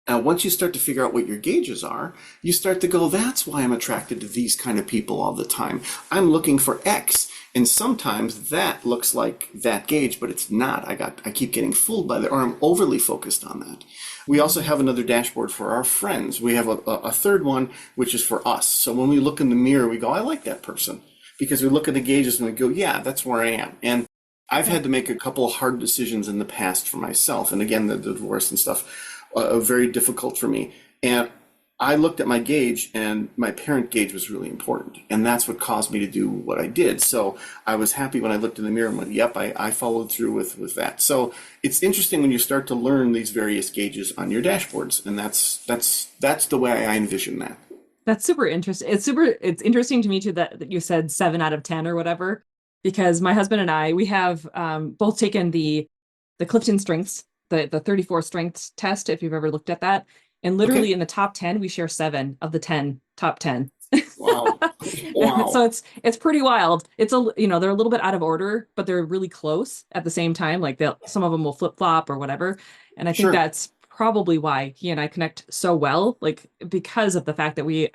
once you start to figure out what your gauges are, you start to go, that's why I'm attracted to these kind of people all the time. I'm looking for X. And sometimes that looks like that gauge, but it's not. I keep getting fooled by that, or I'm overly focused on that. We also have another dashboard for our friends. We have a third one, which is for us. So when we look in the mirror, we go, I like that person. Because we look at the gauges and we go, yeah, that's where I am. And I've had to make a couple of hard decisions in the past for myself. And again, the divorce and stuff, very difficult for me. And I looked at my gauge, and my parent gauge was really important. And that's what caused me to do what I did. So I was happy when I looked in the mirror and went, yep, I followed through with that. So it's interesting when you start to learn these various gauges on your dashboards. And that's the way I envision that. That's super interesting. It's interesting to me too that you said 7 out of 10 or whatever, because my husband and I, we have both taken the Clifton strengths, the 34 strengths test, if you've ever looked at that. And literally Okay. in the top 10, we share 7 of the 10 top 10. Wow. Wow. So it's pretty wild. They're a little bit out of order, but they're really close at the same time. Like some of them will flip flop or whatever. And I think Sure. that's probably why he and I connect so well, like because of the fact that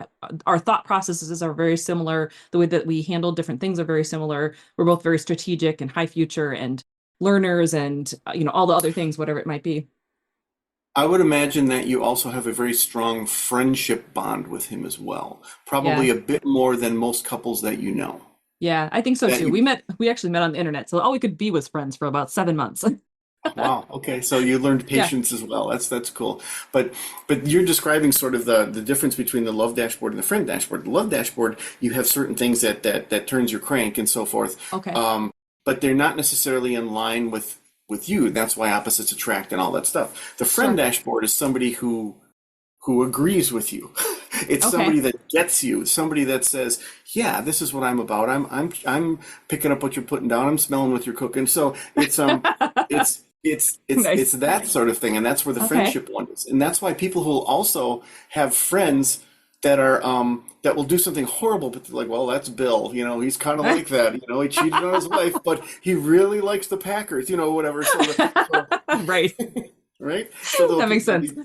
our thought processes are very similar. The way that we handle different things are very similar. We're both very strategic and high future and learners and, all the other things, whatever it might be. I would imagine that you also have a very strong friendship bond with him as well. Yeah. Probably a bit more than most couples that you know. Yeah, I think so That too. you, We actually met on the internet. So all we could be was friends for about 7 months. wow. Okay. So you learned Yeah. patience as well. That's cool. But you're describing sort of the difference between the love dashboard and the friend dashboard. The love dashboard, you have certain things that turns your crank and so forth. Okay. But they're not necessarily in line with you. That's why opposites attract and all that stuff. The friend Sure. dashboard is somebody who agrees with you. It's Okay. somebody that gets you. Somebody that says, "Yeah, this is what I'm about. I'm picking up what you're putting down. I'm smelling what you're cooking." So it's Nice. that sort of thing, and that's where the Okay. friendship one is. And that's why people who also have friends that are that will do something horrible, but they're like, well, that's Bill. He's kind of like that. He cheated on his wife, but he really likes the Packers. Whatever. So Right. right. So That makes they'll sense. be,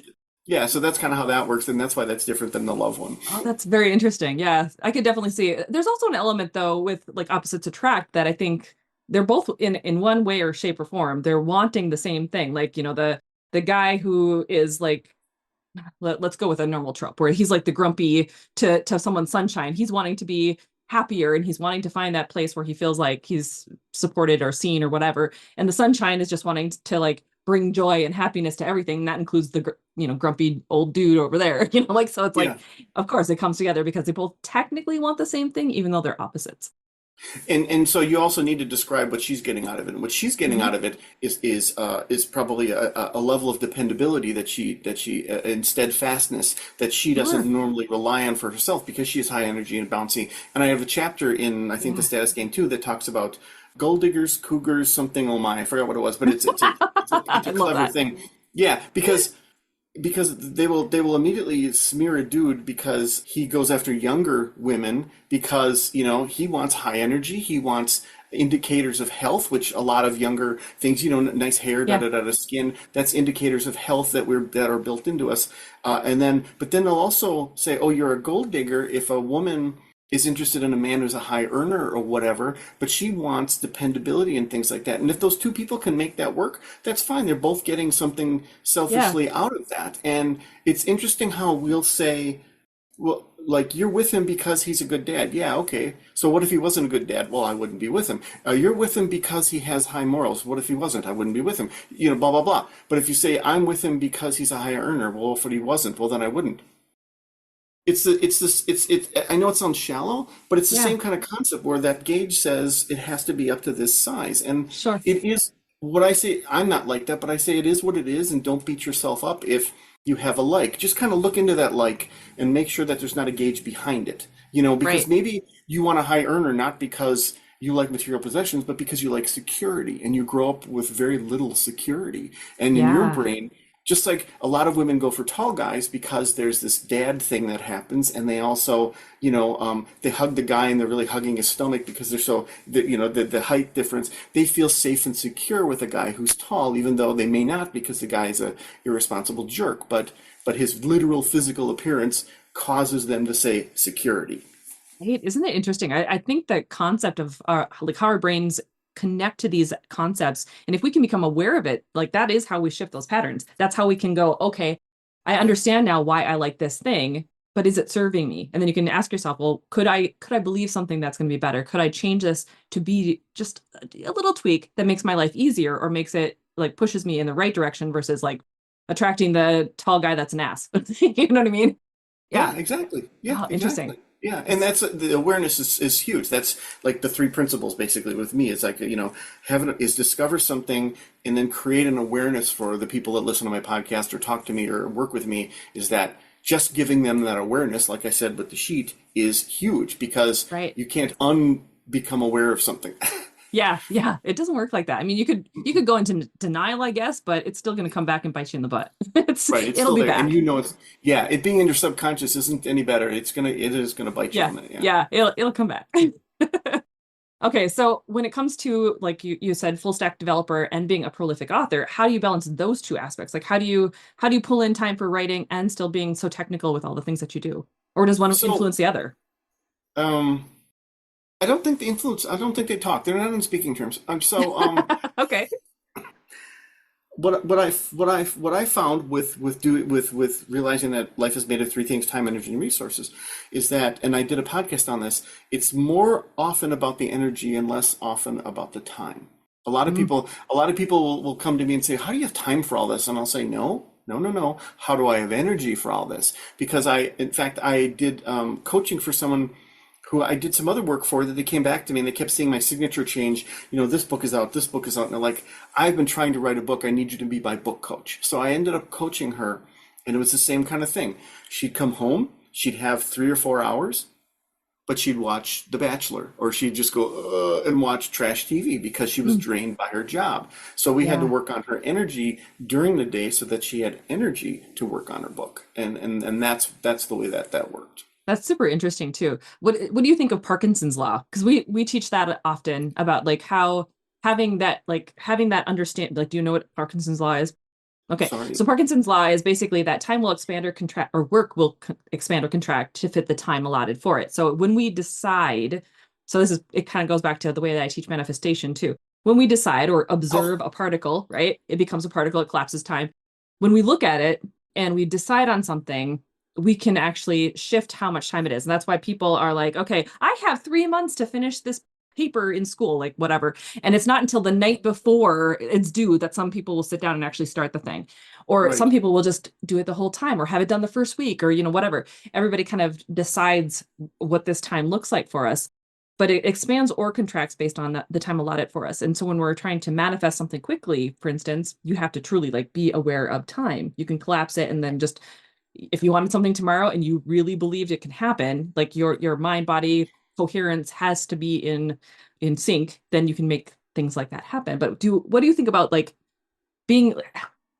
yeah. So that's kind of how that works, and that's why that's different than the love one. Oh, that's very interesting. Yeah, I could definitely see it. There's also an element though with like opposites attract that I think they're both in one way or shape or form. They're wanting the same thing. Like, the guy who is like let's go with a normal trope where he's like the grumpy to someone's sunshine. He's wanting to be happier and he's wanting to find that place where he feels like he's supported or seen or whatever. And the sunshine is just wanting to like bring joy and happiness to everything. And that includes the grumpy old dude over there. Like so it's like Yeah. of course it comes together because they both technically want the same thing even though they're opposites. And so you also need to describe what she's getting out of it. And what she's getting Mhm. out of it is probably a level of dependability that she and steadfastness that she doesn't Sure. normally rely on for herself because she is high energy and bouncy. And I have a chapter in I think the Yeah. status game too that talks about gold diggers, cougars, something. Oh my, I forgot what it was, but it's I a love clever that. thing. Yeah, because they will immediately smear a dude because he goes after younger women because he wants high energy, he wants indicators of health, which a lot of younger things, nice hair, da Yeah. da da, da skin, that's indicators of health that are built into us. But then they'll also say, oh, you're a gold digger if a woman is interested in a man who's a high earner or whatever, but she wants dependability and things like that. And if those two people can make that work, that's fine. They're both getting something Yeah. selfishly out of that. And it's interesting how we'll say, well, like you're with him because he's a good dad. Yeah, okay. So what if he wasn't a good dad? Well, I wouldn't be with him. You're with him because he has high morals. What if he wasn't? I wouldn't be with him. Blah blah blah. But if you say I'm with him because he's a high earner, well, if he wasn't, well, then I wouldn't. I know it sounds shallow, but it's the Yeah. same kind of concept where that gauge says it has to be up to this size. And Sure. it is what I say. I'm not like that, but I say it is what it is, and don't beat yourself up if you have a like. Just kind of look into that like and make sure that there's not a gauge behind it. Because Right. maybe you want a high earner not because you like material possessions, but because you like security and you grow up with very little security. And in your Yeah. brain, just like a lot of women go for tall guys because there's this dad thing that happens, and they also, they hug the guy and they're really hugging his stomach because they're the height difference. They feel safe and secure with a guy who's tall, even though they may not because the guy is a irresponsible jerk. But his literal physical appearance causes them to say security. Right. Isn't it interesting? I think the concept of like how our brains connect to these concepts, and if we can become aware of it, like that is how we shift those patterns. That's how we can go, okay, I Yeah. understand now why I like this thing, but is it serving me? And then you can ask yourself, well, could I believe something that's going to be better? Could I change this to be just a little tweak that makes my life easier or makes it like pushes me in the right direction versus like attracting the tall guy that's an ass. You know what I mean? Yeah. Yeah, exactly. Yeah, Oh, interesting. exactly. Yeah, and It's that's the awareness is huge. That's like the three principles basically with me. It's like, discover something and then create an awareness for the people that listen to my podcast or talk to me or work with me is that just giving them that awareness, like I said with the sheet, is huge because right. you can't unbecome aware of something. Yeah, yeah. It doesn't work like that. I mean, you could go into denial, I guess, but it's still going to come back and bite you in the butt. Right, it's It'll still be there, and back. it being in your subconscious isn't any better. It is gonna bite you Yeah, on that. Yeah. yeah. It'll come back. Okay, so when it comes to like you said, full stack developer and being a prolific author, how do you balance those two aspects? Like how do you pull in time for writing and still being so technical with all the things that you do? Or does one So, influence the other? um, I don't think they talk. They're not in speaking terms. Okay. What I found with realizing that life is made of three things: time, energy, and resources, is that, and I did a podcast on this. It's more often about the energy and less often about the time. Mm, A lot of people will come to me and say, "How do you have time for all this?" And I'll say, "No, no, no, no. How do I have energy for all this?" Because in fact, I did coaching for someone who I did some other work for that they came back to me and they kept seeing my signature change. This book is out, this book is out. And they're like, I've been trying to write a book. I need you to be my book coach. So I ended up coaching her, and it was the same kind of thing. She'd come home, she'd have 3 or 4 hours, but she'd watch The Bachelor, or she'd just go and watch trash TV because she was Mm. drained by her job. So we had to Yeah. work on her energy during the day so that she had energy to work on her book. And that's the way that worked. That's super interesting too. What do you think of Parkinson's law? Because we teach that often about like how having that understand, like, do you know what Parkinson's law is? Okay, Sorry. so Parkinson's law is basically that time will expand or contract, or work will expand or contract to fit the time allotted for it. So when we decide, so this is, it kind of goes back to the way that I teach manifestation too. When we decide or Oh, observe a particle, right? It becomes a particle, it collapses time. When we look at it and we decide on something, we can actually shift how much time it is. And that's why people are like, okay, I have 3 months to finish this paper in school, like whatever. And it's not until the night before it's due that some people will sit down and actually start the thing. Or some right. people will just do it the whole time or have it done the first week or, whatever. Everybody kind of decides what this time looks like for us. But it expands or contracts based on the time allotted for us. And so when we're trying to manifest something quickly, for instance, you have to truly like be aware of time. You can collapse it and then just, if you wanted something tomorrow and you really believed it can happen, like your mind body coherence has to be in sync, then you can make things like that happen. But what do you think about like being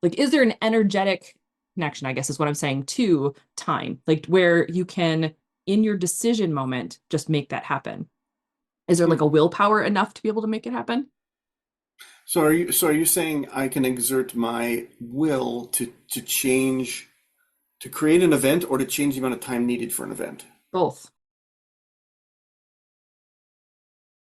like, is there an energetic connection, I guess is what I'm saying, to time, like where you can in your decision moment just make that happen? Is there like Hmm. a willpower enough to be able to make it happen? So are you saying I can exert my will to change, to create an event, or to change the amount of time needed for an event? Both.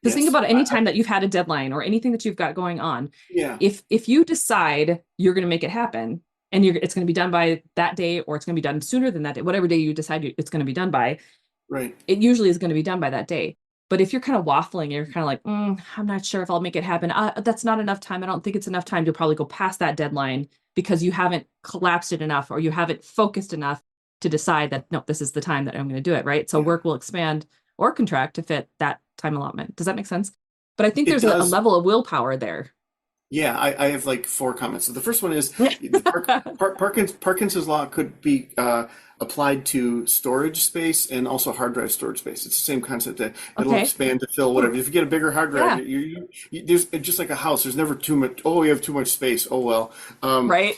Because think Yes. about any time that you've had a deadline or anything that you've got going on. Yeah, If you decide you're going to make it happen and it's going to be done by that day, or it's going to be done sooner than that day, whatever day you decide it's going to be done by, right. it usually is going to be done by that day. But if you're kind of waffling, you're kind of like, I'm not sure if I'll make it happen. That's not enough time. I don't think it's enough time to probably go past that deadline because you haven't collapsed it enough or you haven't focused enough to decide that, no, this is the time that I'm going to do it. Right. So Yeah. work will expand or contract to fit that time allotment. Does that make sense? But I think It there's a does. level of willpower there. Yeah, I have like four comments. So the first one is the Parkinson's law could be applied to storage space and also hard drive storage space. It's the same concept that it'll Okay. expand to fill Hmm. whatever. If you get a bigger hard drive, Yeah. there's it's just like a house. There's never too much. Oh, you have too much space. Oh well. Um, Right.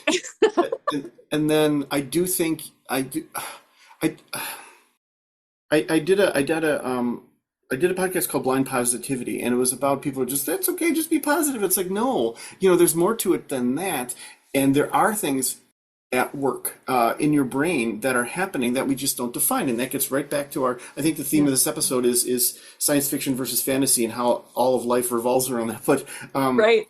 and then I do think I I did a podcast called Blind Positivity, and it was about people who just, that's okay, just be positive. It's like, no, there's more to it than that. And there are things at work in your brain that are happening that we just don't define. And that gets right back to I think the theme Yeah. of this episode is science fiction versus fantasy and how all of life revolves around that. But Right.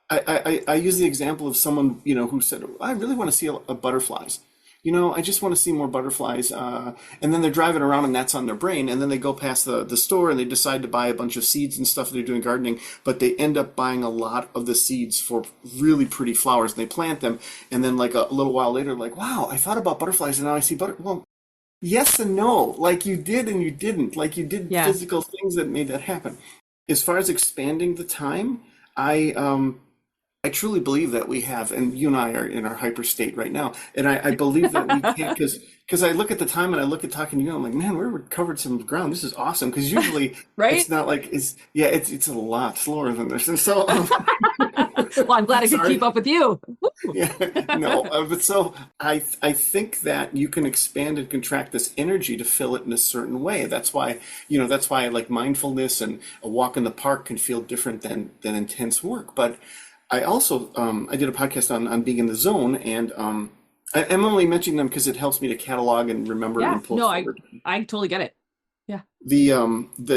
I use the example of someone, who said, I really want to see a butterflies. I just want to see more butterflies. And then they're driving around and that's on their brain. And then they go past the store and they decide to buy a bunch of seeds and stuff. They're doing gardening, but they end up buying a lot of the seeds for really pretty flowers and they plant them. And then like a little while later, like, wow, I thought about butterflies and now I see Well, yes and no. Like you did and you didn't. Like you did Yeah. physical things that made that happen. As far as expanding the time, I truly believe that we have, and you and I are in our hyper state right now, and I believe that we can't, because I look at the time and I look at talking to you, I'm like, man, we're covered some ground. This is awesome. Because usually it's Right. not like it's a lot slower than this, and so Well, I'm glad I could keep sorry. up with you. Woo. Yeah, no, but so I think that you can expand and contract this energy to fill it in a certain way. That's why like mindfulness and a walk in the park can feel different than intense work. But I also I did a podcast on being in the zone, and I'm only mentioning them because it helps me to catalog and remember Yeah. and pull No, I forward I totally get it. Yeah. the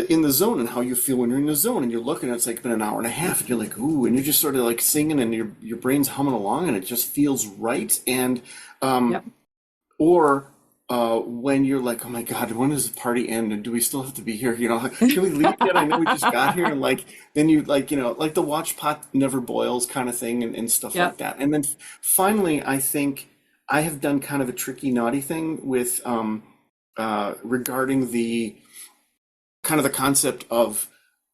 in the zone and how you feel when you're in the zone and you're looking and it's like been an hour and a half and you're like, ooh, and you're just sort of like singing and your brain's humming along and it just feels right. And Yep. or when you're like, oh my God, when does the party end and do we still have to be here? Can we leave yet? I know we just got here. And like then you like the watch pot never boils kind of thing, and stuff like Yep. that. And then finally, I think I have done kind of a tricky naughty thing with regarding the kind of the concept of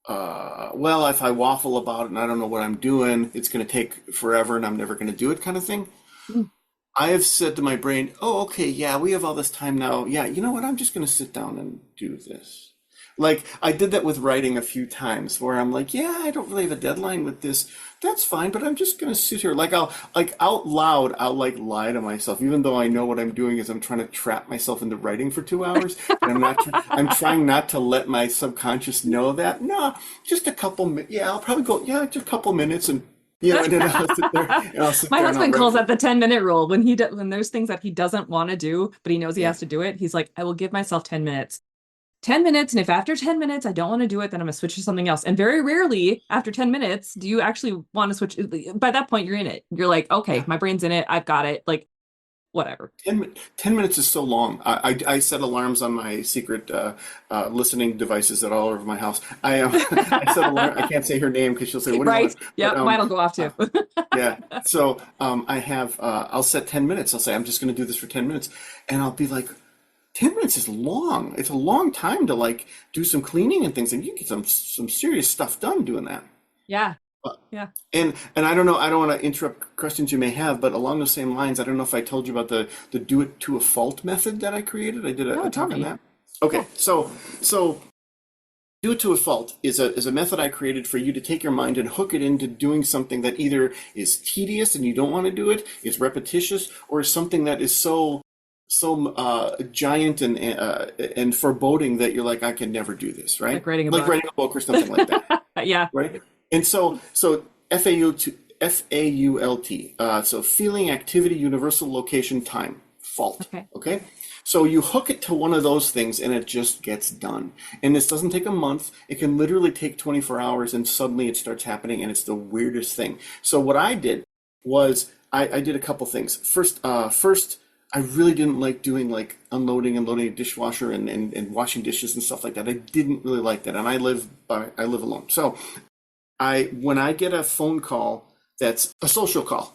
well, if I waffle about it and I don't know what I'm doing, it's going to take forever and I'm never going to do it kind of thing. Mm. I have said to my brain, oh, okay, yeah, we have all this time now. Yeah, you know what? I'm just going to sit down and do this. Like I did that with writing a few times where I'm like, yeah, I don't really have a deadline with this. That's fine, but I'm just gonna sit here. Like I'll like out loud, I'll like lie to myself, even though I know what I'm doing is I'm trying to trap myself into writing for 2 hours, and I'm not. I'm trying not to let my subconscious know that. No, just a couple. Yeah, I'll probably go. Yeah, just a couple minutes, and and then I'll sit there and I'll sit My there and I'll husband write calls for. that the 10-minute rule. When there's things that he doesn't want to do, but he knows he Yeah. has to do it, he's like, I will give myself 10 minutes. 10 minutes. And if after 10 minutes I don't want to do it, then I'm gonna switch to something else. And very rarely after 10 minutes do you actually want to switch. By that point, you're in it. You're like, okay, Yeah. my brain's in it. I've got it. Like, whatever. 10 minutes is so long. I set alarms on my secret listening devices that are all over my house. I set alarm. I can't say her name because she'll say, "What do you Right. want?" But Yep. Mine'll go off uh, too. yeah. So I have I'll set 10 minutes. I'll say I'm just going to do this for 10 minutes, and I'll be like, 10 minutes is long. It's a long time to like do some cleaning and things, and you get some serious stuff done doing that. Yeah. Uh, Yeah. and I don't know, I don't want to interrupt questions you may have, but along those same lines, I don't know if I told you about the do it to a fault method that I created. I did No, a tell talk on me. that. Okay, Yeah. so do it to a fault is a method I created for you to take your mind and hook it into doing something that either is tedious and you don't want to do it, is repetitious, or is something that is so giant and foreboding that you're like, I can never do this, right? Like writing a Like book. writing a book or something like that, Yeah. right? And so FAU to FAULT, so feeling, activity, universal location, time, fault. Okay. Okay, so you hook it to one of those things, and it just gets done. And this doesn't take a month; it can literally take 24 hours, and suddenly it starts happening, and it's the weirdest thing. So what I did was I did a couple things. First. I really didn't like doing like unloading and loading a dishwasher and washing dishes and stuff like that. I didn't really like that, and I live alone. So I when I get a phone call that's a social call,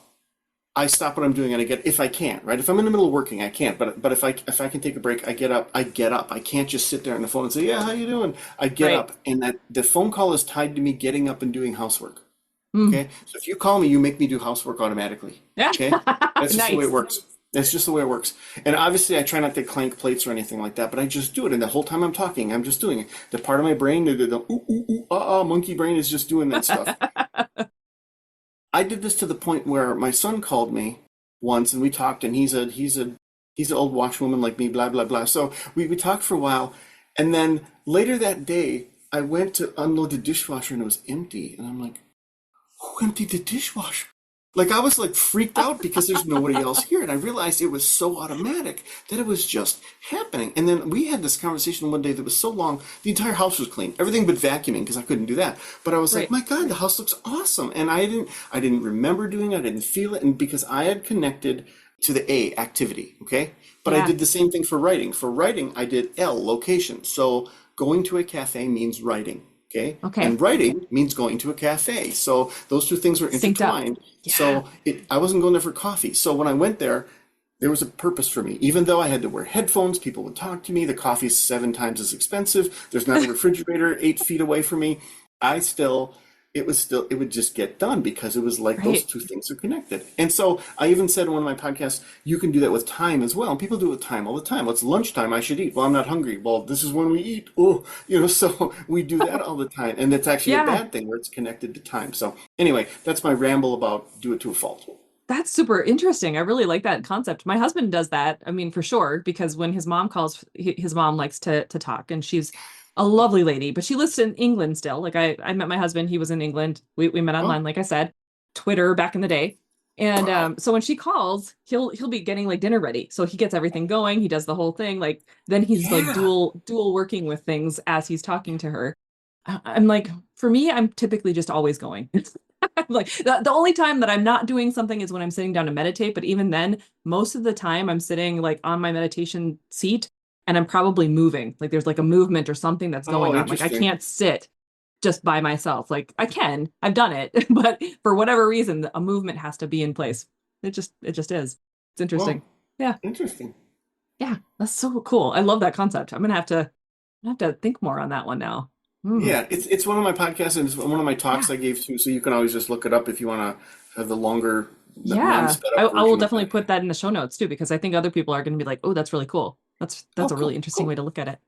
I stop what I'm doing and I get if I can, right? If I'm in the middle of working, I can't. But if I can take a break, I get up. I get up. I can't just sit there on the phone and say, "Yeah, how you doing?" I get Right. up, and that the phone call is tied to me getting up and doing housework. Mm. Okay? So if you call me, you make me do housework automatically. Yeah. Okay? That's just the way it Nice. works. That's just the way it works. And obviously, I try not to clank plates or anything like that, but I just do it. And the whole time I'm talking, I'm just doing it. The part of my brain, the ooh, ooh, ooh, monkey brain is just doing that stuff. I did this to the point where my son called me once and we talked, and he's an old washwoman like me, blah blah blah. So we talked for a while, and then later that day I went to unload the dishwasher and it was empty, and I'm like, who emptied the dishwasher? Like I was like freaked out because there's nobody else here, and I realized it was so automatic that it was just happening. And then we had this conversation one day that was so long, the entire house was clean, everything but vacuuming because I couldn't do that. But I was like, Right. my God, the house looks awesome, and I didn't remember doing it, I didn't feel it, and because I had connected to the A activity, okay. But I Yeah. did the same thing for writing. For writing, I did L location. So going to a cafe means writing. Okay. Okay. And writing means going to a cafe. So those two things were Synced up. intertwined. Yeah. So I wasn't going there for coffee. So when I went there was a purpose for me. Even though I had to wear headphones, people would talk to me. The coffee's 7 times as expensive. There's not a refrigerator 8 feet away from me. I still, it would just get done because it was like those Right. two things are connected. And so I even said in one of my podcasts, you can do that with time as well. And people do it with time all the time. Well, it's lunchtime. I should eat. Well, I'm not hungry. Well, this is when we eat. Oh, so we do that all the time. And that's actually a Yeah. bad thing where it's connected to time. So anyway, that's my ramble about do it to a fault. That's super interesting. I really like that concept. My husband does that. I mean, for sure, because when his mom calls, his mom likes to talk, and she's a lovely lady, but she lives in England still. Like I met my husband, he was in England. We met Oh, online, like I said, Twitter back in the day. And wow. so when she calls, he'll be getting like dinner ready. So he gets everything going. He does the whole thing. Like then he's like Yeah. dual working with things as he's talking to her. I'm like, for me, I'm typically just always going. Like the only time that I'm not doing something is when I'm sitting down to meditate. But even then, most of the time I'm sitting like on my meditation seat and I'm probably moving. Like there's like a movement or something that's Oh, going on. Like I interesting. can't sit just by myself. Like I can, I've done it, but for whatever reason, a movement has to be in place. It just is. It's Well, interesting. Yeah. interesting. Yeah. That's so cool. I love that concept. I'm gonna have to think more on that one now. Hmm. Yeah, it's one of my podcasts and it's one of my talks Yeah. I gave too. So you can always just look it up if you want to have the longer, Yeah, non-sped I, up I will version of definitely that. put that in the show notes too, because I think other people are going to be like, "Oh, that's really cool. That's Oh, a really cool, interesting way cool. to look at it."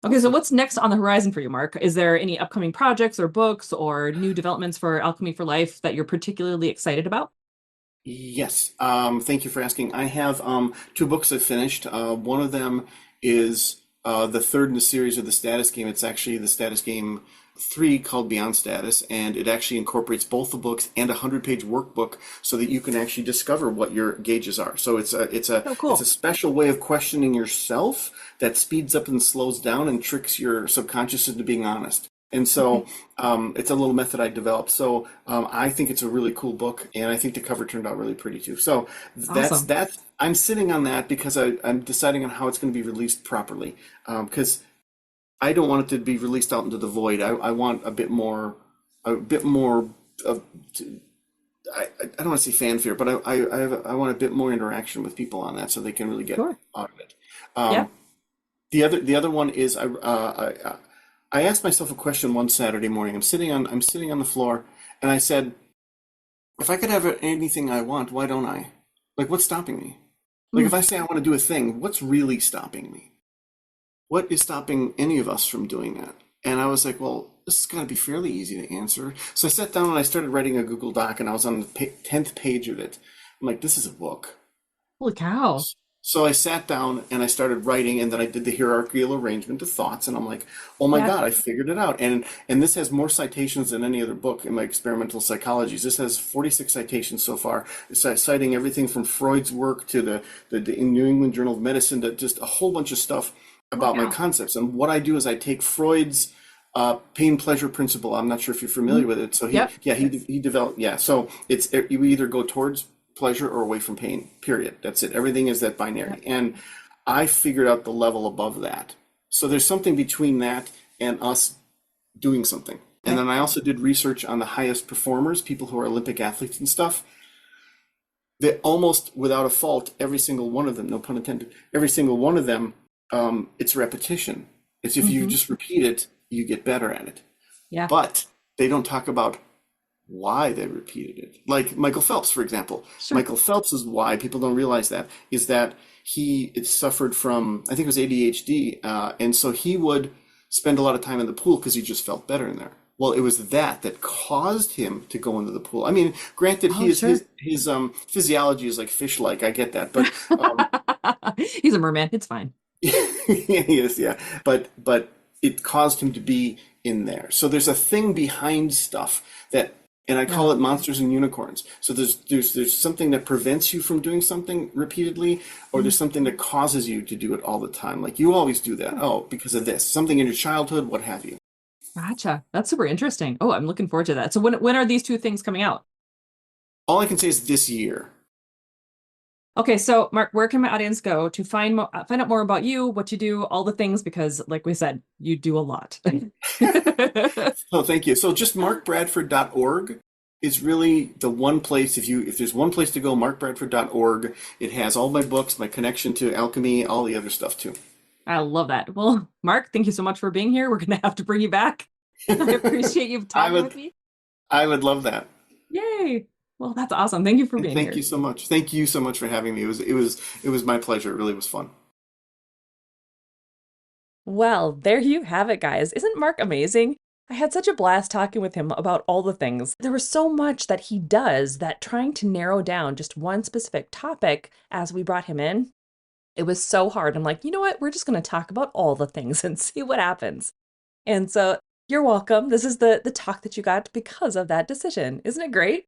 Okay, so Awesome. what's next on the horizon for you, Mark? Is there any upcoming projects or books or new developments for Alchemy for Life that you're particularly excited about? Yes. Thank you for asking. I have two books I finished. One of them is the third in the series of the status game. It's actually the status game 3 called Beyond Status, and it actually incorporates both the books and a 100-page workbook so that you can actually discover what your gauges are. So Oh, it's a cool. special way of questioning yourself that speeds up and slows down and tricks your subconscious into being honest. And so it's a little method I developed. So I think it's a really cool book, and I think the cover turned out really pretty too. So Awesome. that's I'm sitting on that because I'm deciding on how it's going to be released properly. Because I don't want it to be released out into the void. I want a bit more of, I don't want to say fanfare, but I want a bit more interaction with people on that so they can really get Sure. out of it. Yeah. Um, the other one is I asked myself a question one Saturday morning. I'm sitting on the floor, and I said, if I could have anything I want, why don't I? Like, what's stopping me? Like, if Mm, I say I want to do a thing, what's really stopping me? What is stopping any of us from doing that? And I was like, well, this has got to be fairly easy to answer. So I sat down and I started writing a Google Doc, and I was on the 10th page of it. I'm like, this is a book. holy cow. So I sat down and I started writing, and then I did the hierarchical arrangement of thoughts, and I'm like, "Oh my Yeah. God, I figured it out!" And this has more citations than any other book in my experimental psychologies. This has 46 citations so far, citing everything from Freud's work to the New England Journal of Medicine to just a whole bunch of stuff Holy about my cow. concepts. And what I do is I take Freud's pain pleasure principle. I'm not sure if you're familiar Mhm. with it. So Yep. he developed, yeah. So it's you either go towards pleasure or away from pain. Period. That's it. Everything is that Yep. binary. And I figured out the level above that. So there's something between that and us doing something. And Okay. then I also did research on the highest performers, people who are Olympic athletes and stuff. That almost without a fault, every single one of them, no pun intended, every single one of them, it's repetition. It's if you Hmm. just repeat it, you get better at it. Yeah. But they don't talk about why they repeated it. Like Michael Phelps, for example. Sure. Michael Phelps is why people don't realize that is that he suffered from, I think it was ADHD, and so he would spend a lot of time in the pool because he just felt better in there. Well, it was that caused him to go into the pool. I mean, granted, Oh, sure. his physiology is like fish-like. I get that, but He's a merman. It's fine. yes, yeah, but it caused him to be in there. So there's a thing behind stuff that, and I Yeah. call it monsters and unicorns. So there's something that prevents you from doing something repeatedly, or Mhm. there's something that causes you to do it all the time. Like you always do that. Sure. Oh, because of this, something in your childhood, what have you. Gotcha. That's super interesting. Oh, I'm looking forward to that. So when are these two things coming out? All I can say is this year. Okay, so Mark, where can my audience go to find out more about you, what you do, all the things? Because, like we said, you do a lot. Oh, thank you. So just markbradford.org is really the one place. If there's one place to go, markbradford.org. It has all my books, my connection to alchemy, all the other stuff too. I love that. Well, Mark, thank you so much for being here. We're gonna have to bring you back. I appreciate you I talking would with me. I would love that. Yay! Well, that's awesome. Thank you for And being thank here. you so much. Thank you so much for having me. It was my pleasure. It really was fun. Well, there you have it, guys. Isn't Mark amazing? I had such a blast talking with him about all the things. There was so much that he does that trying to narrow down just one specific topic as we brought him in, it was so hard. I'm like, you know what? We're just going to talk about all the things and see what happens. And so you're welcome. This is the talk that you got because of that decision. Isn't it great?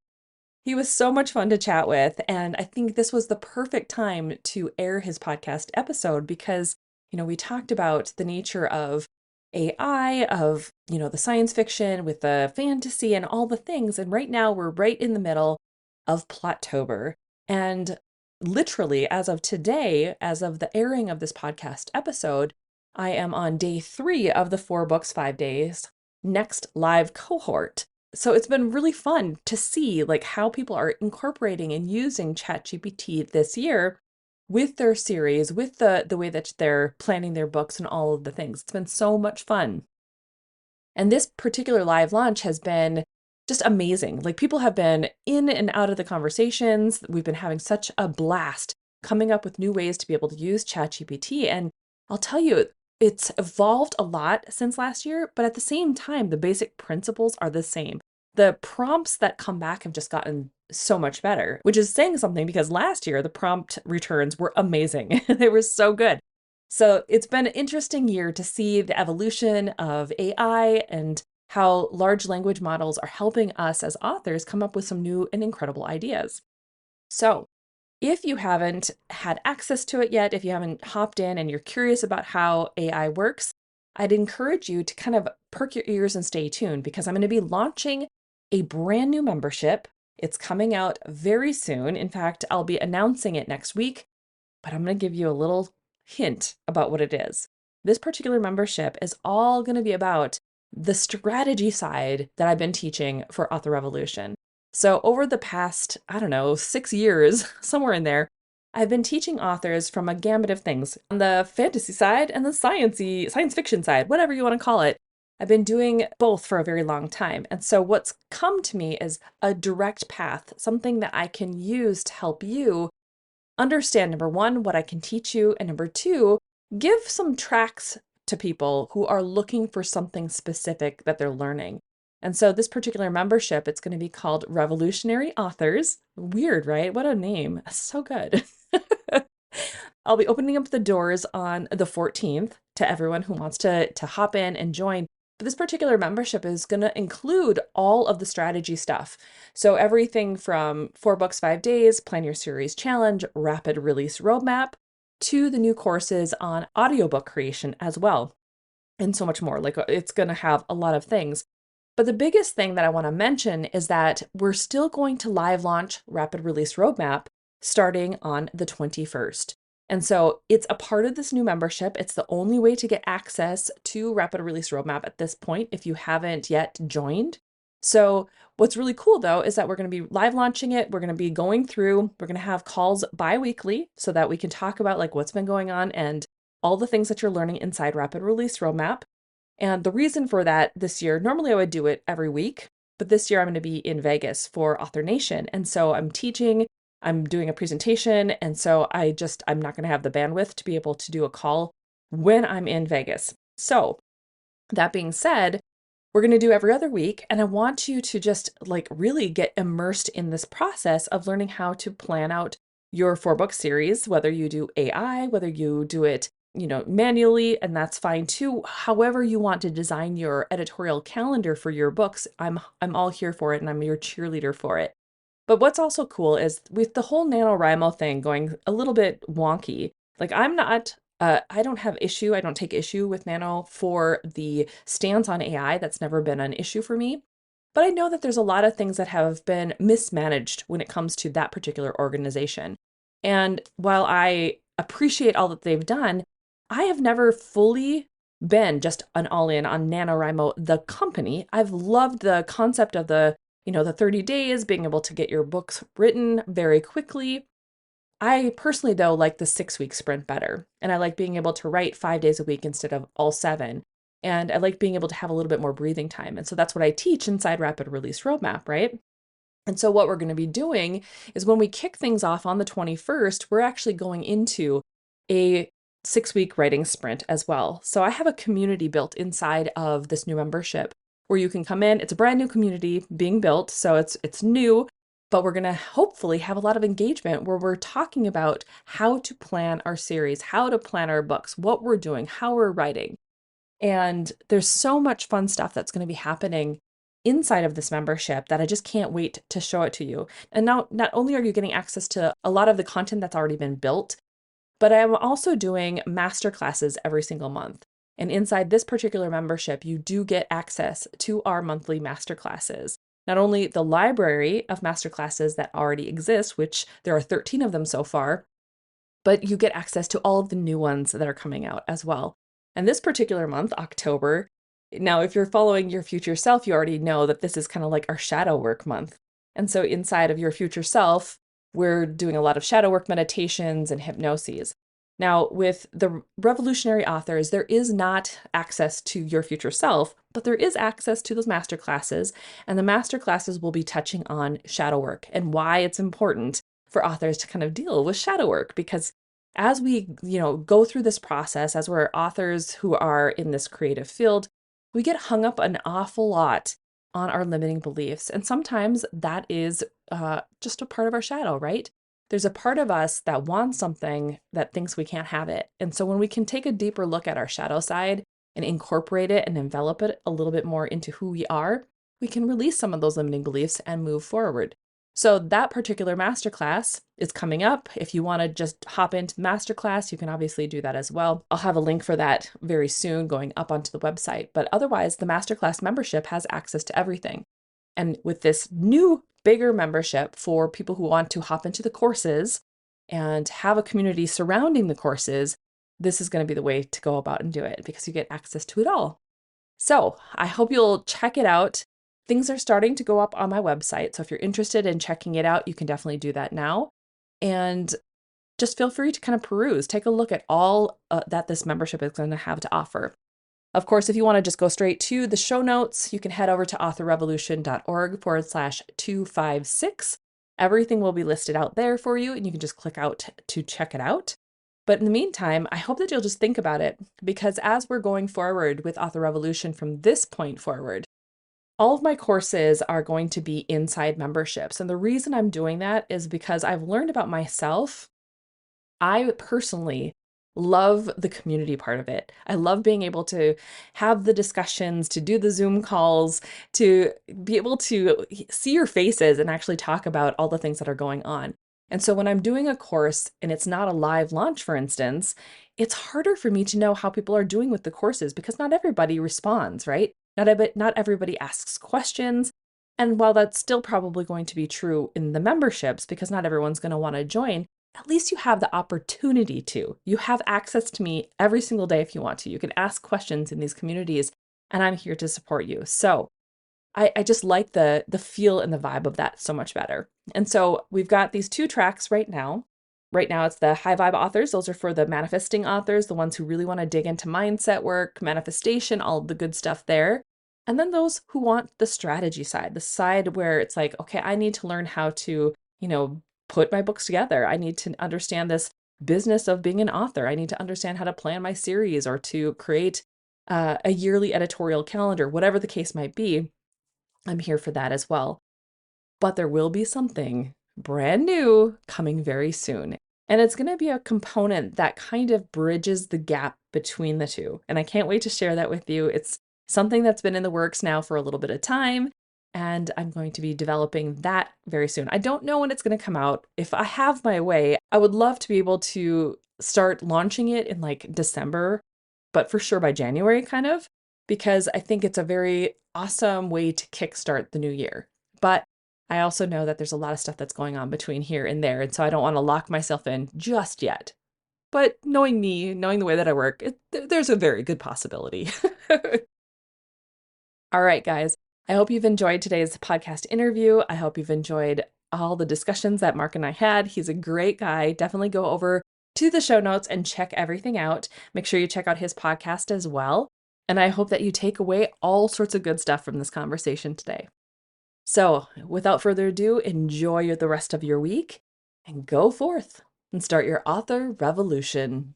He was so much fun to chat with, and I think this was the perfect time to air his podcast episode because, we talked about the nature of AI, of, the science fiction with the fantasy and all the things. And right now we're right in the middle of Plottober. And literally, as of today, as of the airing of this podcast episode, I am on day 3 of the 4 books, 5 days, next live cohort. So it's been really fun to see like how people are incorporating and using ChatGPT this year with their series, with the way that they're planning their books and all of the things. It's been so much fun. And this particular live launch has been just amazing. Like people have been in and out of the conversations. We've been having such a blast coming up with new ways to be able to use ChatGPT. And I'll tell you, it's evolved a lot since last year, but at the same time, the basic principles are the same. The prompts that come back have just gotten so much better, which is saying something because last year the prompt returns were amazing. They were so good. So it's been an interesting year to see the evolution of AI and how large language models are helping us as authors come up with some new and incredible ideas. So if you haven't had access to it yet, if you haven't hopped in and you're curious about how AI works, I'd encourage you to kind of perk your ears and stay tuned because I'm going to be launching a brand new membership. It's coming out very soon. In fact, I'll be announcing it next week, but I'm going to give you a little hint about what it is. This particular membership is all going to be about the strategy side that I've been teaching for Author Revolution. So over the past, I don't know, 6 years, somewhere in there, I've been teaching authors from a gamut of things on the fantasy side and the science fiction side, whatever you want to call it. I've been doing both for a very long time. And so what's come to me is a direct path, something that I can use to help you understand, number one, what I can teach you, and number two, give some tracks to people who are looking for something specific that they're learning. And so this particular membership, it's going to be called Revolutionary Authors. Weird, right? What a name. So good. I'll be opening up the doors on the 14th to everyone who wants to hop in and join. But this particular membership is going to include all of the strategy stuff. So everything from 4 books, 5 days, plan your series challenge, rapid release roadmap, to the new courses on audiobook creation as well, and so much more. Like it's going to have a lot of things. But the biggest thing that I want to mention is that we're still going to live launch Rapid Release Roadmap starting on the 21st. And so it's a part of this new membership. It's the only way to get access to Rapid Release Roadmap at this point if you haven't yet joined. So what's really cool though is that we're going to be live launching it. We're going to be going through, we're going to have calls bi-weekly so that we can talk about like what's been going on and all the things that you're learning inside Rapid Release Roadmap. And the reason for that this year, normally I would do it every week, but this year I'm going to be in Vegas for Author Nation. And so I'm teaching, I'm doing a presentation. And so I'm not going to have the bandwidth to be able to do a call when I'm in Vegas. So that being said, we're going to do every other week. And I want you to just like really get immersed in this process of learning how to plan out your 4 book series, whether you do AI, whether you do it manually, and that's fine too. However you want to design your editorial calendar for your books, I'm all here for it and I'm your cheerleader for it. But what's also cool is with the whole NaNoWriMo thing going a little bit wonky, like I don't take issue with Nano for the stance on AI. That's never been an issue for me. But I know that there's a lot of things that have been mismanaged when it comes to that particular organization. And while I appreciate all that they've done, I have never fully been just an all-in on NaNoWriMo, the company. I've loved the concept of the 30 days, being able to get your books written very quickly. I personally, though, like the 6-week sprint better. And I like being able to write 5 days a week instead of all 7. And I like being able to have a little bit more breathing time. And so that's what I teach inside Rapid Release Roadmap, right? And so what we're going to be doing is when we kick things off on the 21st, we're actually going into a 6-week writing sprint as well. So I have a community built inside of this new membership where you can come in. It's a brand new community being built, so it's new, but we're going to hopefully have a lot of engagement where we're talking about how to plan our series, how to plan our books, what we're doing, how we're writing. And there's so much fun stuff that's going to be happening inside of this membership that I just can't wait to show it to you. And now, not only are you getting access to a lot of the content that's already been built, but I'm also doing master classes every single month. And inside this particular membership, you do get access to our monthly master classes. Not only the library of master classes that already exists, which there are 13 of them so far, but you get access to all of the new ones that are coming out as well. And this particular month, October, now if you're following Your Future Self, you already know that this is kind of like our shadow work month. And so inside of Your Future Self, we're doing a lot of shadow work meditations and hypnoses. Now, with the revolutionary authors, there is not access to Your Future Self, but there is access to those master classes, and the master classes will be touching on shadow work and why it's important for authors to kind of deal with shadow work, because as we, go through this process, as we're authors who are in this creative field, we get hung up an awful lot on our limiting beliefs. And sometimes that is just a part of our shadow, right? There's a part of us that wants something that thinks we can't have it. And so when we can take a deeper look at our shadow side and incorporate it and envelop it a little bit more into who we are, we can release some of those limiting beliefs and move forward. So that particular masterclass is coming up. If you want to just hop into the masterclass, you can obviously do that as well. I'll have a link for that very soon going up onto the website. But otherwise, the masterclass membership has access to everything. And with this new, bigger membership for people who want to hop into the courses and have a community surrounding the courses, this is going to be the way to go about and do it because you get access to it all. So I hope you'll check it out. Things are starting to go up on my website. So if you're interested in checking it out, you can definitely do that now. And just feel free to kind of peruse, take a look at all that this membership is going to have to offer. Of course, if you want to just go straight to the show notes, you can head over to authorrevolution.org/256. Everything will be listed out there for you, and you can just click out to check it out. But in the meantime, I hope that you'll just think about it, because as we're going forward with Author Revolution from this point forward, all of my courses are going to be inside memberships. And the reason I'm doing that is because I've learned about myself. I personally love the community part of it. I love being able to have the discussions, to do the Zoom calls, to be able to see your faces and actually talk about all the things that are going on. And so when I'm doing a course and it's not a live launch, for instance, it's harder for me to know how people are doing with the courses because not everybody responds, right? Not everybody asks questions. And while that's still probably going to be true in the memberships because not everyone's going to want to join, at least you have the opportunity to. You have access to me every single day if you want to. You can ask questions in these communities, and I'm here to support you. So I just like the feel and the vibe of that so much better. And so we've got these two tracks right now. Right now, it's the high vibe authors. Those are for the manifesting authors, the ones who really want to dig into mindset work, manifestation, all of the good stuff there. And then those who want the strategy side, the side where it's like, okay, I need to learn how to, put my books together. I need to understand this business of being an author. I need to understand how to plan my series or to create a yearly editorial calendar, whatever the case might be. I'm here for that as well. But there will be something brand new coming very soon. And it's going to be a component that kind of bridges the gap between the two. And I can't wait to share that with you. It's something that's been in the works now for a little bit of time. And I'm going to be developing that very soon. I don't know when it's going to come out. If I have my way, I would love to be able to start launching it in like December, but for sure by January, kind of, because I think it's a very awesome way to kickstart the new year. But I also know that there's a lot of stuff that's going on between here and there. And so I don't want to lock myself in just yet. But knowing me, knowing the way that I work, there's a very good possibility. All right, guys. I hope you've enjoyed today's podcast interview. I hope you've enjoyed all the discussions that Mark and I had. He's a great guy. Definitely go over to the show notes and check everything out. Make sure you check out his podcast as well. And I hope that you take away all sorts of good stuff from this conversation today. So without further ado, enjoy the rest of your week and go forth and start your author revolution.